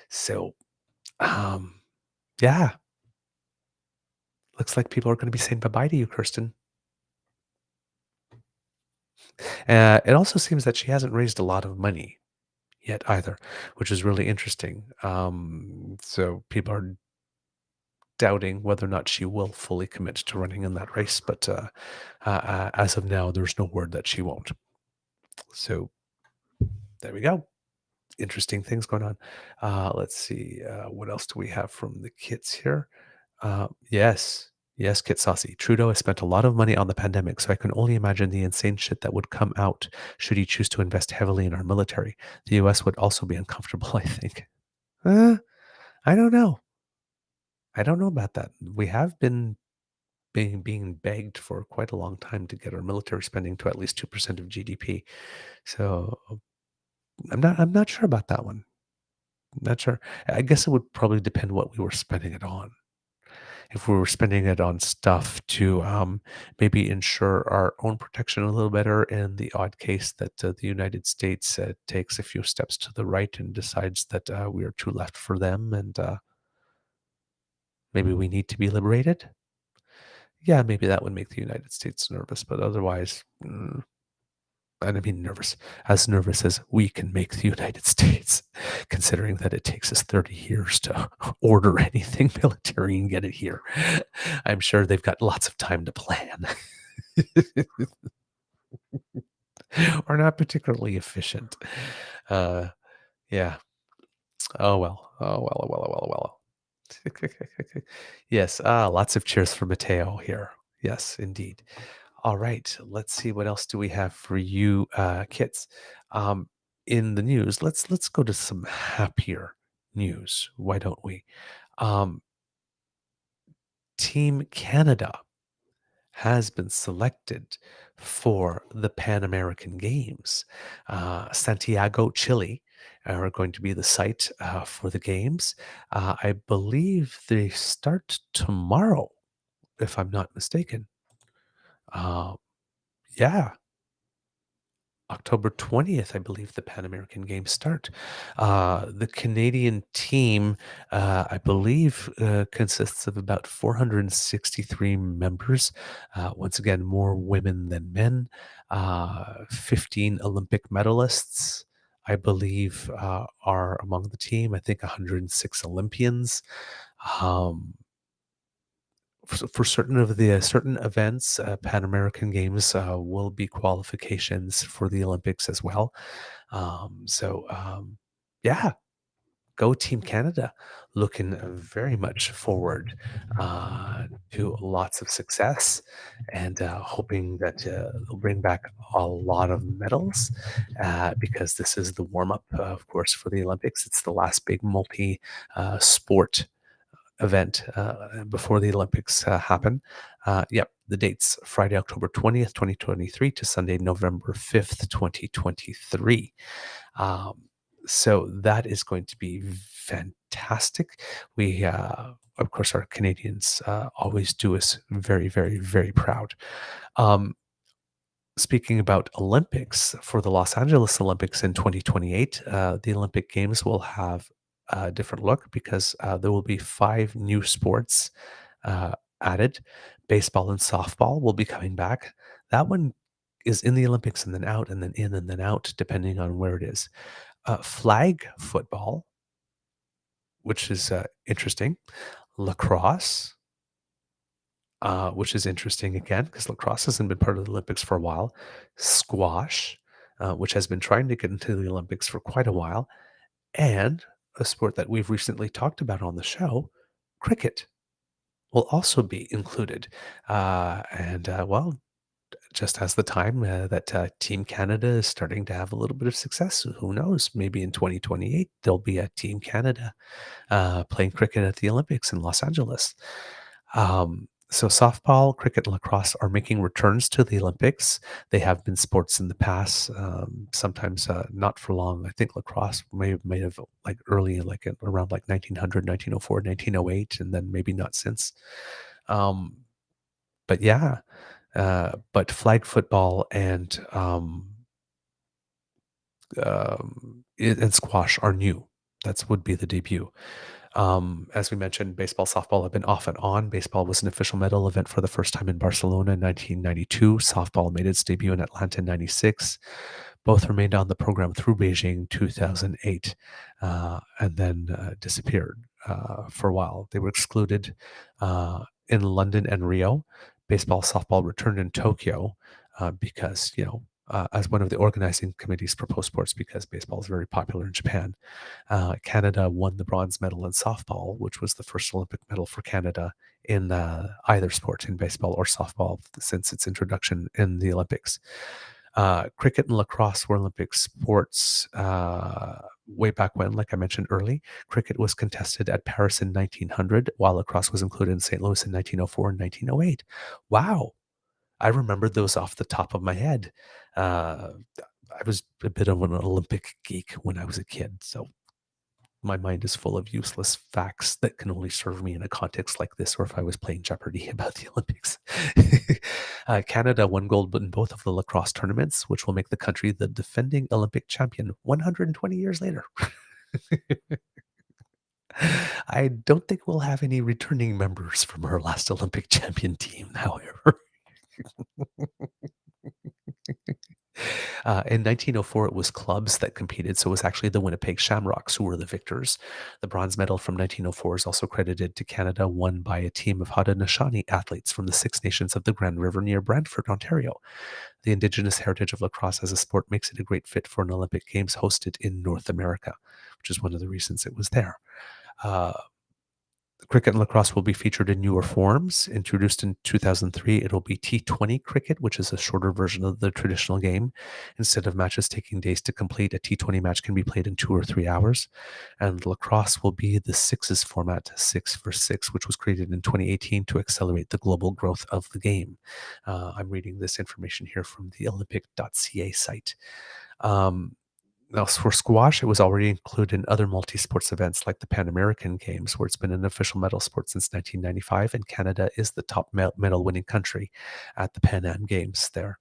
So, yeah. Looks like people are going to be saying bye-bye to you, Kirsten. It also seems that she hasn't raised a lot of money yet either, which is really interesting. So people are doubting whether or not she will fully commit to running in that race. But as of now, there's no word that she won't. So there we go. Interesting things going on. Let's see. What else do we have from the kits here? Yes. Yes, Kit Saucy. Trudeau has spent a lot of money on the pandemic, so I can only imagine the insane shit that would come out should he choose to invest heavily in our military. The US would also be uncomfortable, I think. I don't know. I don't know about that. We have been being begged for quite a long time to get our military spending to at least 2% of GDP. So I'm not sure about that one. Not sure. I guess it would probably depend what we were spending it on. If we were spending it on stuff to maybe ensure our own protection a little better in the odd case that the United States takes a few steps to the right and decides that we are too left for them and maybe we need to be liberated. Yeah, maybe that would make the United States nervous, but otherwise, and I mean as nervous as we can make the United States, considering that it takes us 30 years to order anything military and get it here. I'm sure they've got lots of time to plan. Or not particularly efficient. Yeah. Oh well. Oh well. Oh well. Oh well. Oh well. Yes. Lots of cheers for Mateo here. Yes, indeed. All right. Let's see what else do we have for you, kids. In the news, let's go to some happier news. Why don't we? Um, Team Canada has been selected for the Pan American Games. Santiago, Chile, are going to be the site for the games. I believe they start tomorrow, if I'm not mistaken. Uh, yeah, October 20th, I believe the Pan American Games start. The Canadian team, I believe, consists of about 463 members. Once again, more women than men. 15 Olympic medalists, I believe, are among the team. I think 106 Olympians. For certain events, Pan American Games will be qualifications for the Olympics as well. Yeah, go Team Canada. Looking very much forward to lots of success and hoping that they'll bring back a lot of medals because this is the warm up, of course, for the Olympics. It's the last big multi sport event before the Olympics happen. Yep, the dates Friday, October 20th, 2023 to Sunday, November 5th, 2023. So that is going to be fantastic. We, of course, our Canadians always do us very, very, very proud. Speaking about Olympics, for the Los Angeles Olympics in 2028, the Olympic Games will have a different look because there will be 5 new sports added. Baseball and softball will be coming back. That one is in the Olympics and then out and then in and then out, depending on where it is. Flag football, which is interesting. Lacrosse, which is interesting again because lacrosse hasn't been part of the Olympics for a while. Squash, which has been trying to get into the Olympics for quite a while. And a sport that we've recently talked about on the show, cricket, will also be included. Well, just as the time that Team Canada is starting to have a little bit of success, who knows? Maybe in 2028, there'll be a Team Canada playing cricket at the Olympics in Los Angeles. So softball, cricket, and lacrosse are making returns to the Olympics. They have been sports in the past, sometimes not for long. I think lacrosse may have like early, like around like 1900, 1904, 1908, and then maybe not since. But yeah, but flag football and squash are new. That would be the debut. As we mentioned, baseball, softball have been off and on. Baseball was an official medal event for the first time in Barcelona in 1992. Softball made its debut in Atlanta in 96. Both remained on the program through Beijing 2008 and then disappeared for a while. They were excluded in London and Rio. Baseball, softball returned in Tokyo because, as one of the organizing committee's proposed sports because baseball is very popular in Japan. Canada won the bronze medal in softball, which was the first Olympic medal for Canada in either sport, in baseball or softball, since its introduction in the Olympics. Cricket and lacrosse were Olympic sports way back when, like I mentioned early. Cricket was contested at Paris in 1900, while lacrosse was included in St. Louis in 1904 and 1908. Wow. I remembered those off the top of my head. I was a bit of an Olympic geek when I was a kid, so my mind is full of useless facts that can only serve me in a context like this, or if I was playing Jeopardy about the Olympics. Canada won gold in both of the lacrosse tournaments, which will make the country the defending Olympic champion 120 years later. I don't think we'll have any returning members from our last Olympic champion team, however. In 1904, it was clubs that competed, so it was actually the Winnipeg Shamrocks who were the victors. The bronze medal from 1904 is also credited to Canada, won by a team of Haudenosaunee athletes from the Six Nations of the Grand River near Brantford, Ontario. The Indigenous heritage of lacrosse as a sport makes it a great fit for an Olympic Games hosted in North America, which is one of the reasons it was there. Cricket and lacrosse will be featured in newer forms. Introduced in 2003, it'll be T20 cricket, which is a shorter version of the traditional game. Instead of matches taking days to complete, a T20 match can be played in 2 or 3 hours. And lacrosse will be the sixes format, 6-for-6, which was created in 2018 to accelerate the global growth of the game. I'm reading this information here from the Olympic.ca site. Now, for squash, it was already included in other multi-sports events like the Pan American Games, where it's been an official medal sport since 1995, and Canada is the top medal-winning country at the Pan Am Games there.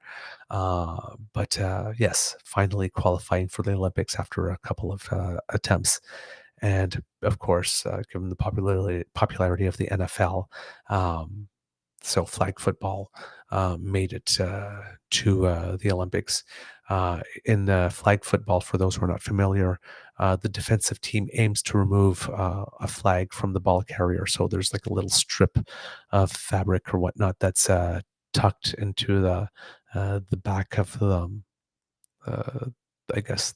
But yes, finally qualifying for the Olympics after a couple of attempts. And of course, given the popularity of the NFL, so flag football made it to the Olympics. In flag football, for those who are not familiar, the defensive team aims to remove a flag from the ball carrier. So there's like a little strip of fabric or whatnot that's tucked into the back of I guess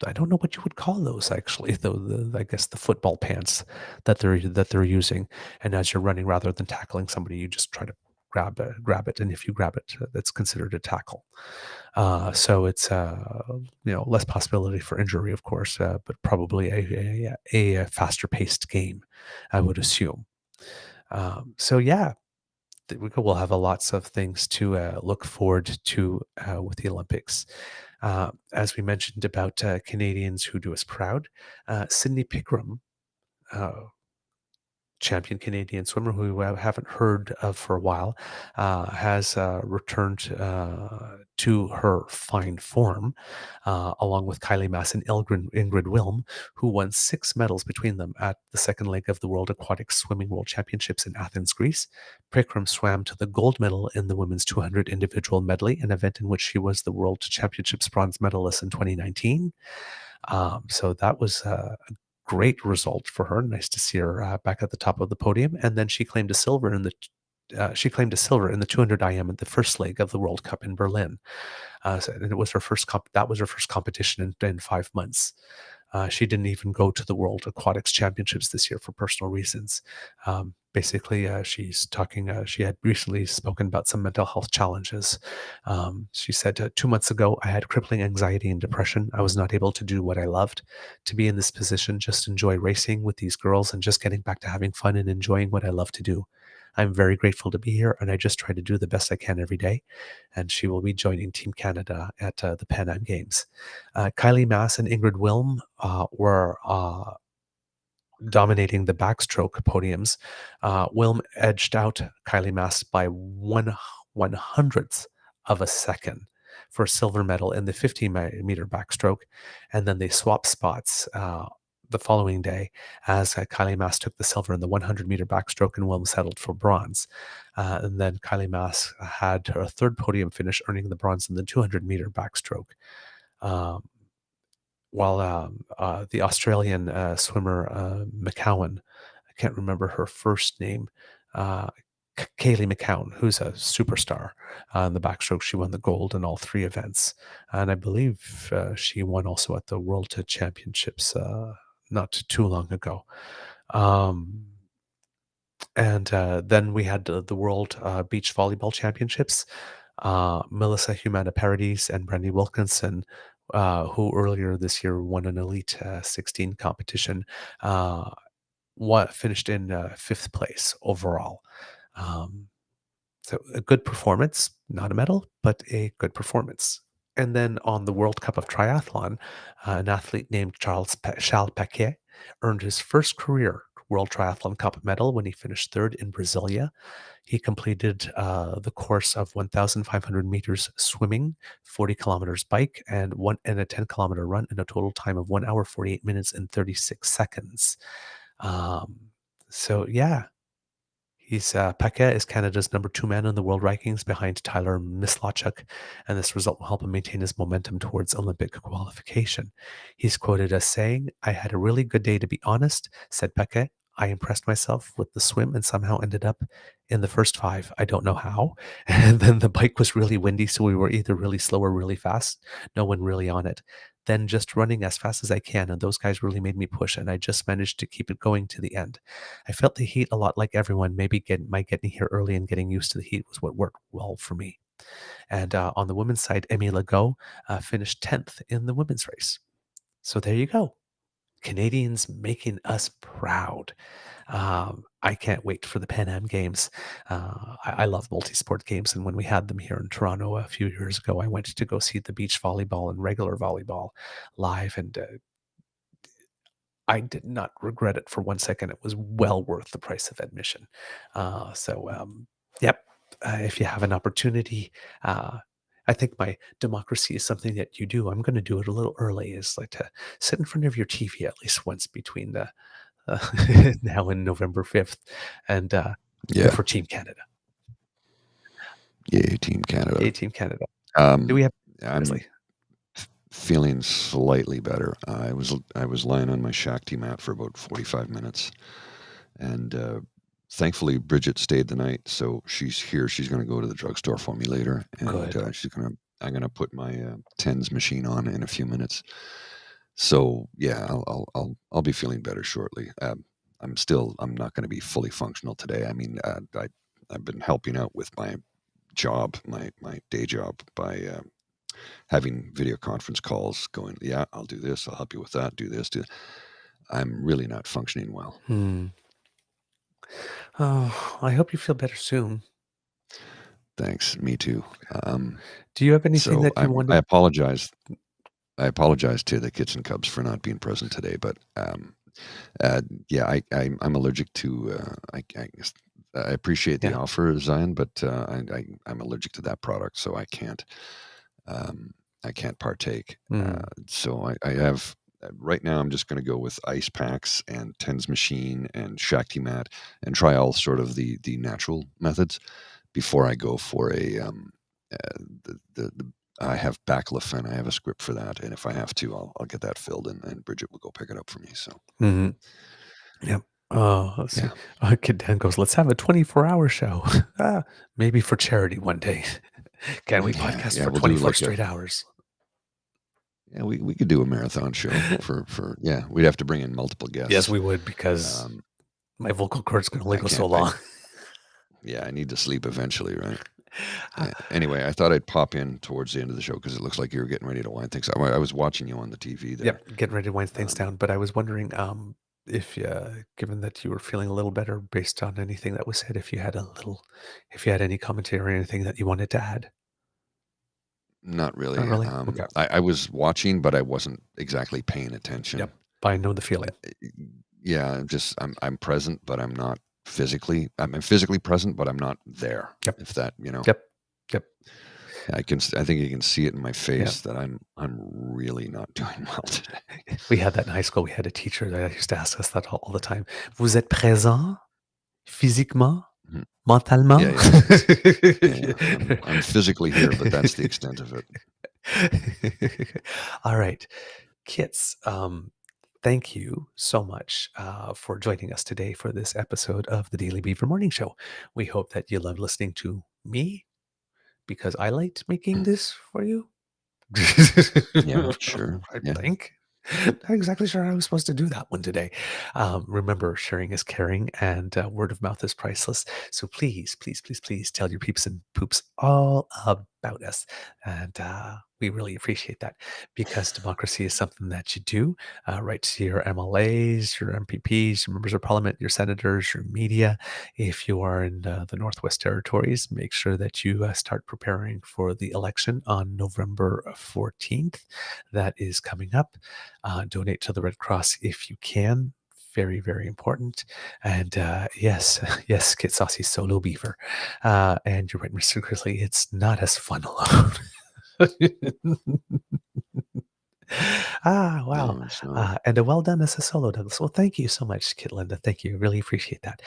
I don't know what you would call those actually, though. I guess the football pants that they're using. And as you're running, rather than tackling somebody, you just try to grab it, and if you grab it, that's considered a tackle. So it's less possibility for injury, of course, but probably a faster paced game, I would assume. So yeah, we'll have lots of things to look forward to with the Olympics. As we mentioned about Canadians who do us proud, Sydney Pickram, champion Canadian swimmer who we haven't heard of for a while, has returned to her fine form, along with Kylie Mass and Ingrid Wilm, who won 6 medals between them at the second leg of the World Aquatic Swimming World Championships in Athens, Greece. Pickram swam to the gold medal in the women's 200 individual medley, an event in which she was the World Championships bronze medalist in 2019. So that was a great result for her. Nice to see her back at the top of the podium. And then she claimed a silver in the 200 IM at the first leg of the World Cup in Berlin. And it was her first that was her first competition in 5 months. She didn't even go to the World Aquatics Championships this year for personal reasons. Basically, she's talking, she had recently spoken about some mental health challenges. She said, 2 months ago, I had crippling anxiety and depression. I was not able to do what I loved. To be in this position, just enjoy racing with these girls and just getting back to having fun and enjoying what I love to do. I'm very grateful to be here, and I just try to do the best I can every day. And she will be joining Team Canada at the Pan Am Games. Kylie Mass and Ingrid Wilm were dominating the backstroke podiums. Wilm edged out Kylie Mass by 1/100th of a second for a silver medal in the 50-meter backstroke, and then they swapped spots the following day as Kylie Mass took the silver in the 100-meter backstroke and Wilm settled for bronze. And then Kylie Mass had her third podium finish, earning the bronze in the 200-meter backstroke. While the Australian swimmer McCowan, I can't remember her first name, Kaylee McCown, who's a superstar in the backstroke. She won the gold in all 3 events. And I believe she won also at the World Championships not too long ago. And then we had the World Beach Volleyball Championships. Melissa Humana Paradis and Brandy Wilkinson, who earlier this year won an Elite 16 competition, finished in 5th place overall. So a good performance, not a medal, but a good performance. And then on the World Cup of Triathlon, an athlete named Charles Paquet earned his first career World Triathlon Cup medal when he finished 3rd in Brasilia. He completed the course of 1,500 meters swimming, 40 kilometers bike, and a 10-kilometer run in a total time of 1 hour, 48 minutes, and 36 seconds. So yeah, Paquet is Canada's number 2 man in the world rankings behind Tyler Mislawchuk, and this result will help him maintain his momentum towards Olympic qualification. He's quoted as saying, "I had a really good day, to be honest," said Paquet. "I impressed myself with the swim and somehow ended up in the first 5. I don't know how. And then the bike was really windy, so we were either really slow or really fast. No one really on it. Then just running as fast as I can, and those guys really made me push, and I just managed to keep it going to the end. I felt the heat a lot like everyone. Maybe getting here early and getting used to the heat was what worked well for me." And on the women's side, Emmy Legault finished 10th in the women's race. So there you go. Canadians making us proud. I can't wait for the Pan Am Games. I love multi-sport games, and when we had them here in Toronto a few years ago, I went to go see the beach volleyball and regular volleyball live, and I did not regret it for 1 second. It was well worth the price of admission. Yep. If you have an opportunity, I think my democracy is something that you do. I'm going to do it a little early. Is like to sit in front of your TV at least once between the now and November 5th, and good for Team Canada. Yay, Team Canada. Yay, Team Canada. Do we have? I'm feeling slightly better. I was lying on my Shakti mat for about 45 minutes, and thankfully Bridget stayed the night, so she's here. She's going to go to the drugstore for me later, and I'm going to put my TENS machine on in a few minutes. So yeah, I'll be feeling better shortly. I'm not going to be fully functional today. I mean, I've been helping out with my job, my day job, by having video conference calls going, yeah, I'll do this, I'll help you with that, do this, I'm really not functioning well. Oh, I hope you feel better soon. Thanks, me too. Do you have anything that you want to... I apologize to the Kitchen Cubs for not being present today, but yeah, I'm allergic to, I appreciate the offer, Zion, but I'm allergic to that product, so I can't partake. So I have, right now I'm just going to go with ice packs and TENS machine and Shakti mat and try all sort of the natural methods before I go for I have baclofen. I have a script for that, and if I have to, I'll get that filled, and Bridget will go pick it up for me. So, Yep. Let's see. Kid Dan goes, let's have a 24-hour show. Maybe for charity one day. Can we podcast for 24 straight hours? Yeah, we could do a marathon show for we'd have to bring in multiple guests. Yes, we would, because my vocal cords can only go so long. I need to sleep eventually, right? Anyway, I thought I'd pop in towards the end of the show because it looks like you're getting ready to wind things down. I was watching you on the TV there. Yep, getting ready to wind things down. But I was wondering if, given that you were feeling a little better based on anything that was said, if you had any commentary or anything that you wanted to add. Not really. Not really? Okay. I was watching, but I wasn't exactly paying attention. Yep, I know the feeling. Yeah, I'm present, but I'm not physically. I'm physically present, but I'm not there. Yep. If that, Yep. I think you can see it in my face that I'm really not doing well today. We had that in high school. We had a teacher that used to ask us that all the time. Vous êtes présent physiquement, mentalement? Yeah. I'm physically here, but that's the extent of it. All right, Kits. thank you so much for joining us today for this episode of the Daily Beaver Morning Show. We hope that you love listening to me because I liked making this for you. Yeah, sure. I Yeah. think. Not exactly sure how I was supposed to do that one today. Remember, sharing is caring and word of mouth is priceless. So please, please, please, please tell your peeps and poops all about us. And we really appreciate that because democracy is something that you do. Write to your MLAs, your MPPs, your members of parliament, your senators, your media. If you are in the Northwest Territories, make sure that you start preparing for the election on November 14th. That is coming up. Donate to the Red Cross if you can. Very, very important. And yes, yes, get saucy solo beaver. And you're right, Mr. Grizzly, it's not as fun alone. Wow. No, it's not. And a well done as a solo, Douglas. Well, thank you so much, Kit Linda. Thank you. Really appreciate that.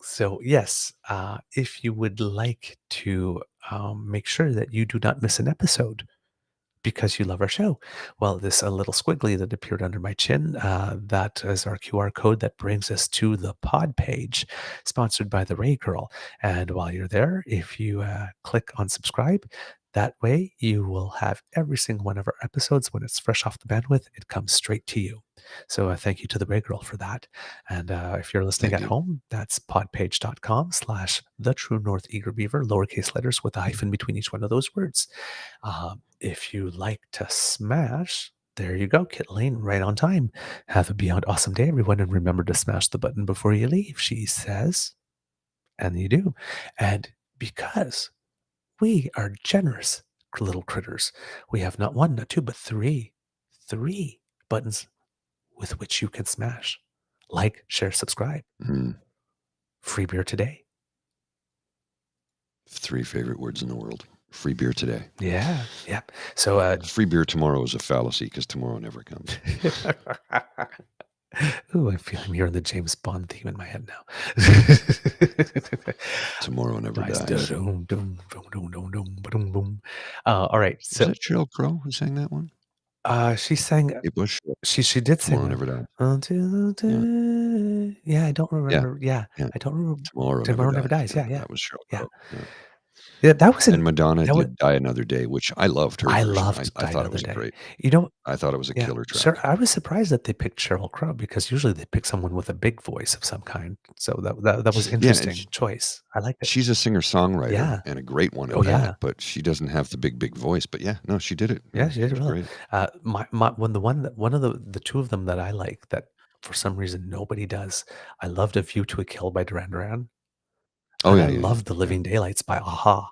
So, yes, if you would like to make sure that you do not miss an episode, because you love our show. Well, this a little squiggly that appeared under my chin, that is our QR code that brings us to the pod page, sponsored by the Ray Girl. And while you're there, if you click on subscribe, that way you will have every single one of our episodes when it's fresh off the bandwidth. It comes straight to you. So thank you to the Ray Girl for that. And if you're listening Thank at you. home, that's podpage.com/the True North Eager Beaver, lowercase letters with a hyphen between each one of those words. If you like to smash, there you go, Kit Lane, right on time. Have a beyond awesome day, everyone. And remember to smash the button before you leave, she says. And you do. And because we are generous little critters, we have not one, not two, but three buttons with which you can smash. Like, share, subscribe. Mm. Free beer today. 3 favorite words in the world. Free beer today. Yeah. So free beer tomorrow is a fallacy because tomorrow never comes. Ooh, I'm hearing the James Bond theme in my head now. Tomorrow never dies. All right. Was So that Sheryl Crow who sang that one? she sang. It was. She did sing. Tomorrow never dies. Until the day. Yeah, I don't remember. Yeah, I don't remember. Tomorrow never dies. Yeah. That was Sheryl Crow. Yeah, that was. And Madonna did Die Another Day, which I loved her version. I thought it was great. You know, I thought it was a killer track. Sure, I was surprised that they picked Sheryl Crow because usually they pick someone with a big voice of some kind. So that was interesting choice. I liked it. She's a singer-songwriter and a great one at that, but she doesn't have the big voice. But no, she did it. Yeah, she did it really. One of the two of them that I like that for some reason nobody does. I loved A View to a Kill by Duran Duran. Oh, I loved The Living Daylights by Aha.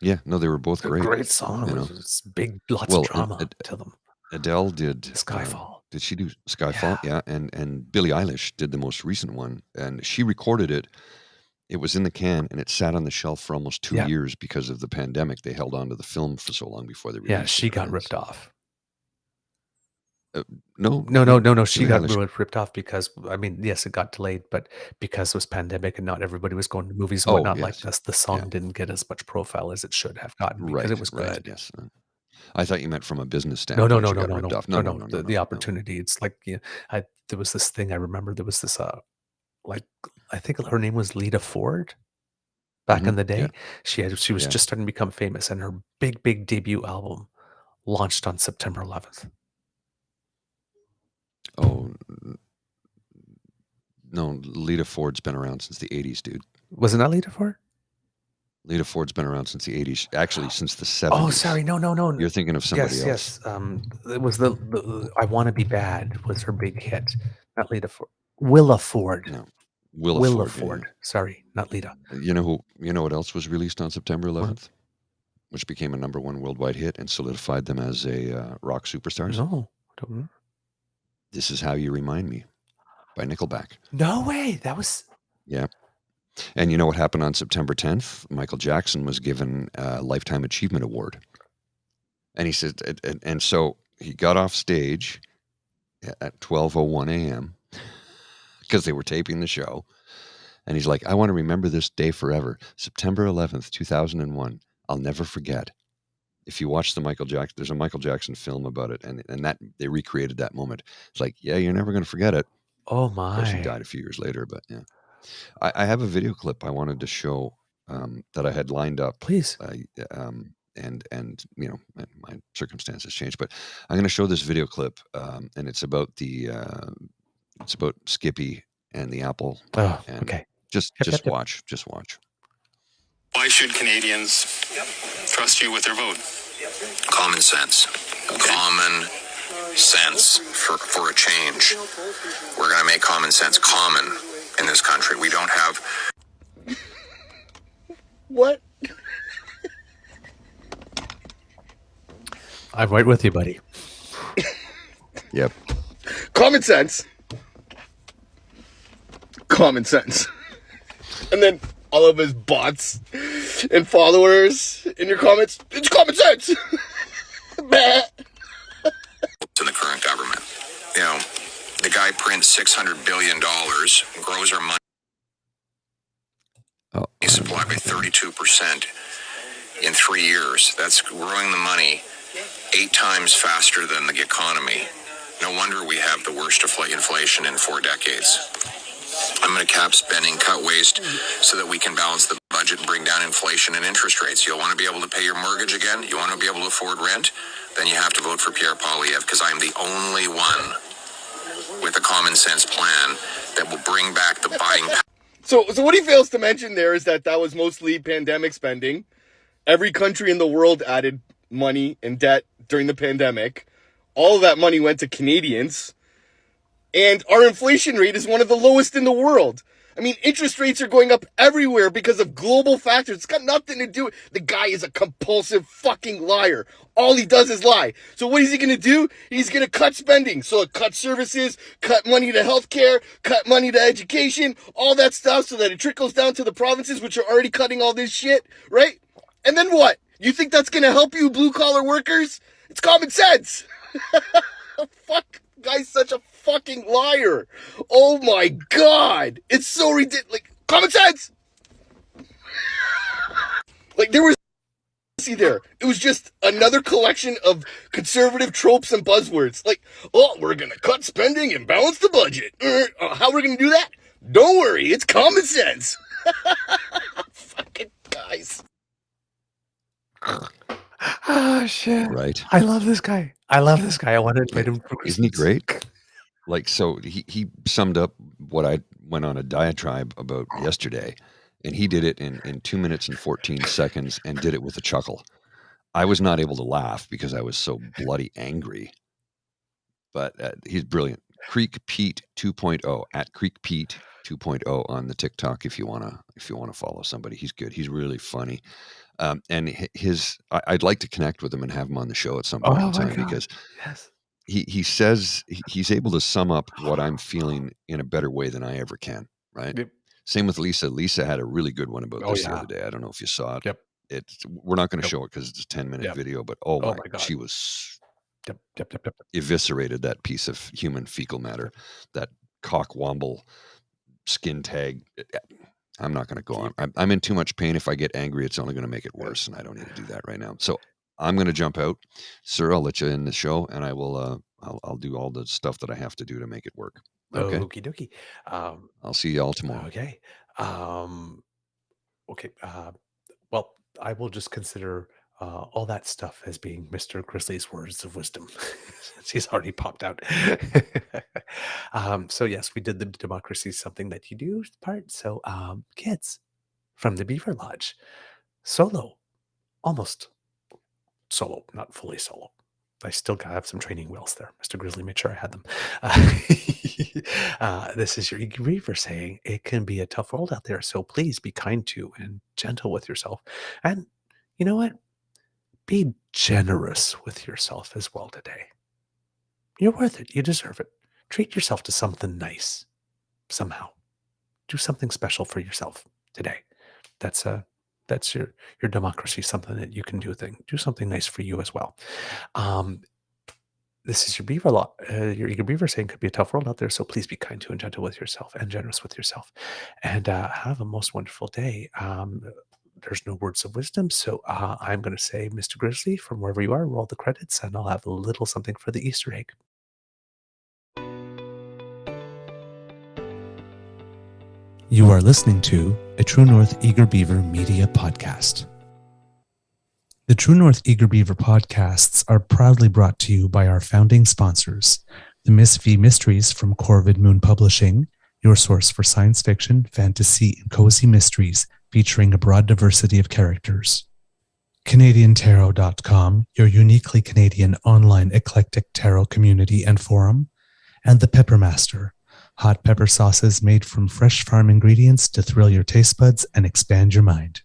Yeah, no, they were both great. Great song. It's big, lots of drama to them. Adele did Skyfall. Did she do Skyfall? Yeah, and Billie Eilish did the most recent one, and she recorded it. It was in the can, and it sat on the shelf for almost 2 years because of the pandemic. They held on to the film for so long before they released it. Yeah, she got ripped off. No. She got ripped off because, I mean, yes, it got delayed, but because it was pandemic and not everybody was going to movies and whatnot like this, the song didn't get as much profile as it should have gotten because it was good. Yes. I thought you meant from a business standpoint. No. The opportunity. It's like, there was this thing I remember. There was this, I think her name was Lita Ford. Back in the day, she was just starting to become famous, and her big debut album launched on September 11th. Oh, no, Lita Ford's been around since the 80s, dude. Wasn't that Lita Ford? Lita Ford's been around since the 80s. Actually, since the 70s. Oh, sorry. No. You're thinking of somebody else. Yes. It was the I Wanna Be Bad was her big hit. Not Lita Ford. Willa Ford. No. Willa Ford. Sorry, not Lita. You know what else was released on September 11th? Which became a #1 worldwide hit and solidified them as a rock superstars? No, I don't know. This Is How You Remind Me by Nickelback. No way. That was... Yeah. And you know what happened on September 10th? Michael Jackson was given a Lifetime Achievement Award. And he said, and so he got off stage at 12:01 a.m. because they were taping the show. And he's like, I want to remember this day forever. September 11th, 2001. I'll never forget. If you watch the Michael Jackson, there's a Michael Jackson film about it, and that they recreated that moment. It's like, yeah, you're never going to forget it. Oh Of course, he my. died a few years later, but yeah. I have a video clip I wanted to show that I had lined up. Please. And you know, my circumstances changed, but I'm going to show this video clip, and it's about Skippy and the apple. Oh, And okay. Just Yep. watch. Just watch. Why should Canadians trust you with their vote? Common sense. Common sense for a change. We're going to make common sense common in this country. We don't have... What? I'm right with you, buddy. Yep. Common sense. Common sense. And then all of his bots and followers in your comments, it's common sense. to the current government. You know, the guy prints $600 billion, grows our money supply by 32% in 3 years. That's growing the money 8 times faster than the economy. No wonder we have the worst inflation in 4 decades. I'm going to cap spending, cut waste, so that we can balance the budget and bring down inflation and interest rates. You'll want to be able to pay your mortgage again? You want to be able to afford rent? Then you have to vote for Pierre Poilievre, because I'm the only one with a common sense plan that will bring back the buying power. So what he fails to mention there is that was mostly pandemic spending. Every country in the world added money and debt during the pandemic. All of that money went to Canadians. And our inflation rate is one of the lowest in the world. I mean, interest rates are going up everywhere because of global factors. It's got nothing to do with... The guy is a compulsive fucking liar. All he does is lie. So what is he going to do? He's going to cut spending. So cut services, cut money to healthcare, cut money to education, all that stuff, so that it trickles down to the provinces, which are already cutting all this shit, right? And then what? You think that's going to help you blue-collar workers? It's common sense. Fuck. Guy's such a fucking liar. Oh my God. It's so ridiculous. Like, common sense. Like, there was there. It was just another collection of conservative tropes and buzzwords. Like, oh, we're going to cut spending and balance the budget. How we're going to do that? Don't worry. It's common sense. Fucking guys. Oh, shit. Right. I love this guy. I want to invite him for Christmas. Isn't he great? Like, so he summed up what I went on a diatribe about yesterday, and he did it in 2 minutes and 14 seconds and did it with a chuckle. I was not able to laugh because I was so bloody angry, but he's brilliant. Creek Pete 2.0 at Creek Pete 2.0 on the TikTok. If you want to follow somebody, he's good. He's really funny. And I'd like to connect with him and have him on the show at some point in time, because yes, he says he's able to sum up what I'm feeling in a better way than I ever can. Right. Yep. Same with Lisa. Lisa had a really good one about this the other day. I don't know if you saw it. Yep. We're not going to show it because it's a 10-minute video, but oh my God, she was eviscerated that piece of human fecal matter, that cockwomble skin tag. I'm not going to go on. I'm in too much pain. If I get angry, it's only going to make it worse, and I don't need to do that right now. So I'm going to jump out, sir. I'll let you in the show, and I will. I'll do all the stuff that I have to do to make it work. Okay. Okie dokie. I'll see y'all tomorrow. Okay. Okay. Well, I will just consider all that stuff as being Mr. Grizzly's words of wisdom. He's already popped out. So yes, we did the democracy something that you do part. So kids from the Beaver Lodge, solo, almost solo, not fully solo. I still have some training wheels there. Mr. Grizzly made sure I had them. This is your Eager Beaver saying it can be a tough world out there. So please be kind to and gentle with yourself. And you know what? Be generous with yourself as well today. You're worth it. You deserve it. Treat yourself to something nice somehow. Do something special for yourself today. That's your democracy, something that you can do. Do something nice for you as well. This is your your Eager Beaver saying could be a tough world out there. So please be kind to and gentle with yourself and generous with yourself, and have a most wonderful day. there's no words of wisdom. So I'm going to say, Mr. Grizzly, from wherever you are, roll the credits, and I'll have a little something for the Easter egg. You are listening to a True North Eager Beaver Media Podcast. The True North Eager Beaver podcasts are proudly brought to you by our founding sponsors, the Miss V Mysteries from Corvid Moon Publishing, your source for science fiction, fantasy, and cozy mysteries featuring a broad diversity of characters. CanadianTarot.com, your uniquely Canadian online eclectic tarot community and forum. And the Peppermaster, hot pepper sauces made from fresh farm ingredients to thrill your taste buds and expand your mind.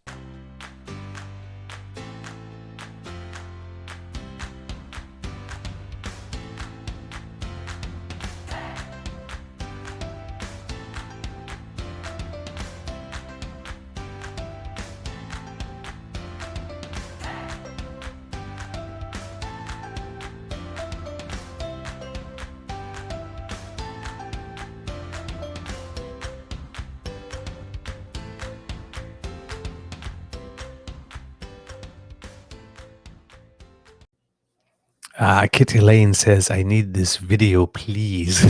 Kitty Lane says, I need this video, please.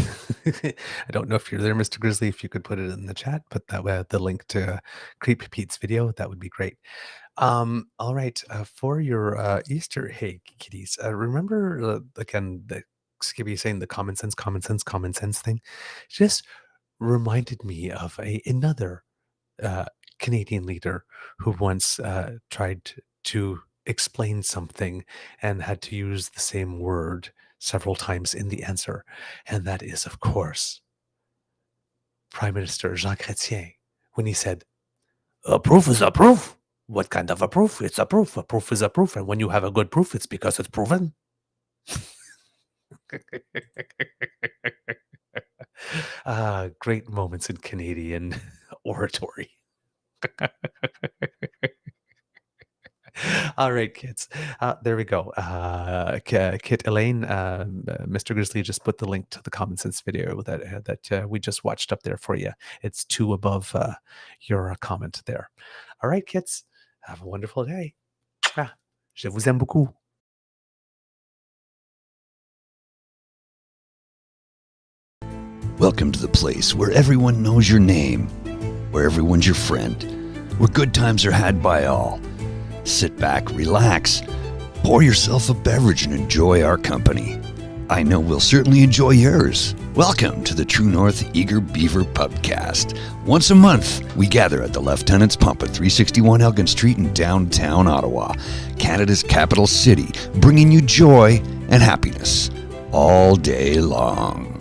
I don't know if you're there, Mr. Grizzly. If you could put it in the chat, put that the link to Creepy Pete's video. That would be great. All right. For your Easter egg, kitties, remember, again, the Skibby saying the common sense thing? Just reminded me of another Canadian leader who once tried to explain something and had to use the same word several times in the answer. And that is, of course, Prime Minister Jean Chrétien, when he said, a proof is a proof. What kind of a proof? It's a proof. A proof is a proof. And when you have a good proof, it's because it's proven. Great moments in Canadian oratory. All right, kids. There we go. Kit Elaine, Mr. Grizzly just put the link to the Common Sense video that we just watched up there for you. It's 2 above your comment there. All right, kids. Have a wonderful day. Je vous aime beaucoup. Welcome to the place where everyone knows your name, where everyone's your friend, where good times are had by all. Sit back, relax, pour yourself a beverage and enjoy our company. I know we'll certainly enjoy yours. Welcome to the True North Eager Beaver Pubcast. Once a month, we gather at the Lieutenant's Pump at 361 Elgin Street in downtown Ottawa, Canada's capital city, bringing you joy and happiness all day long.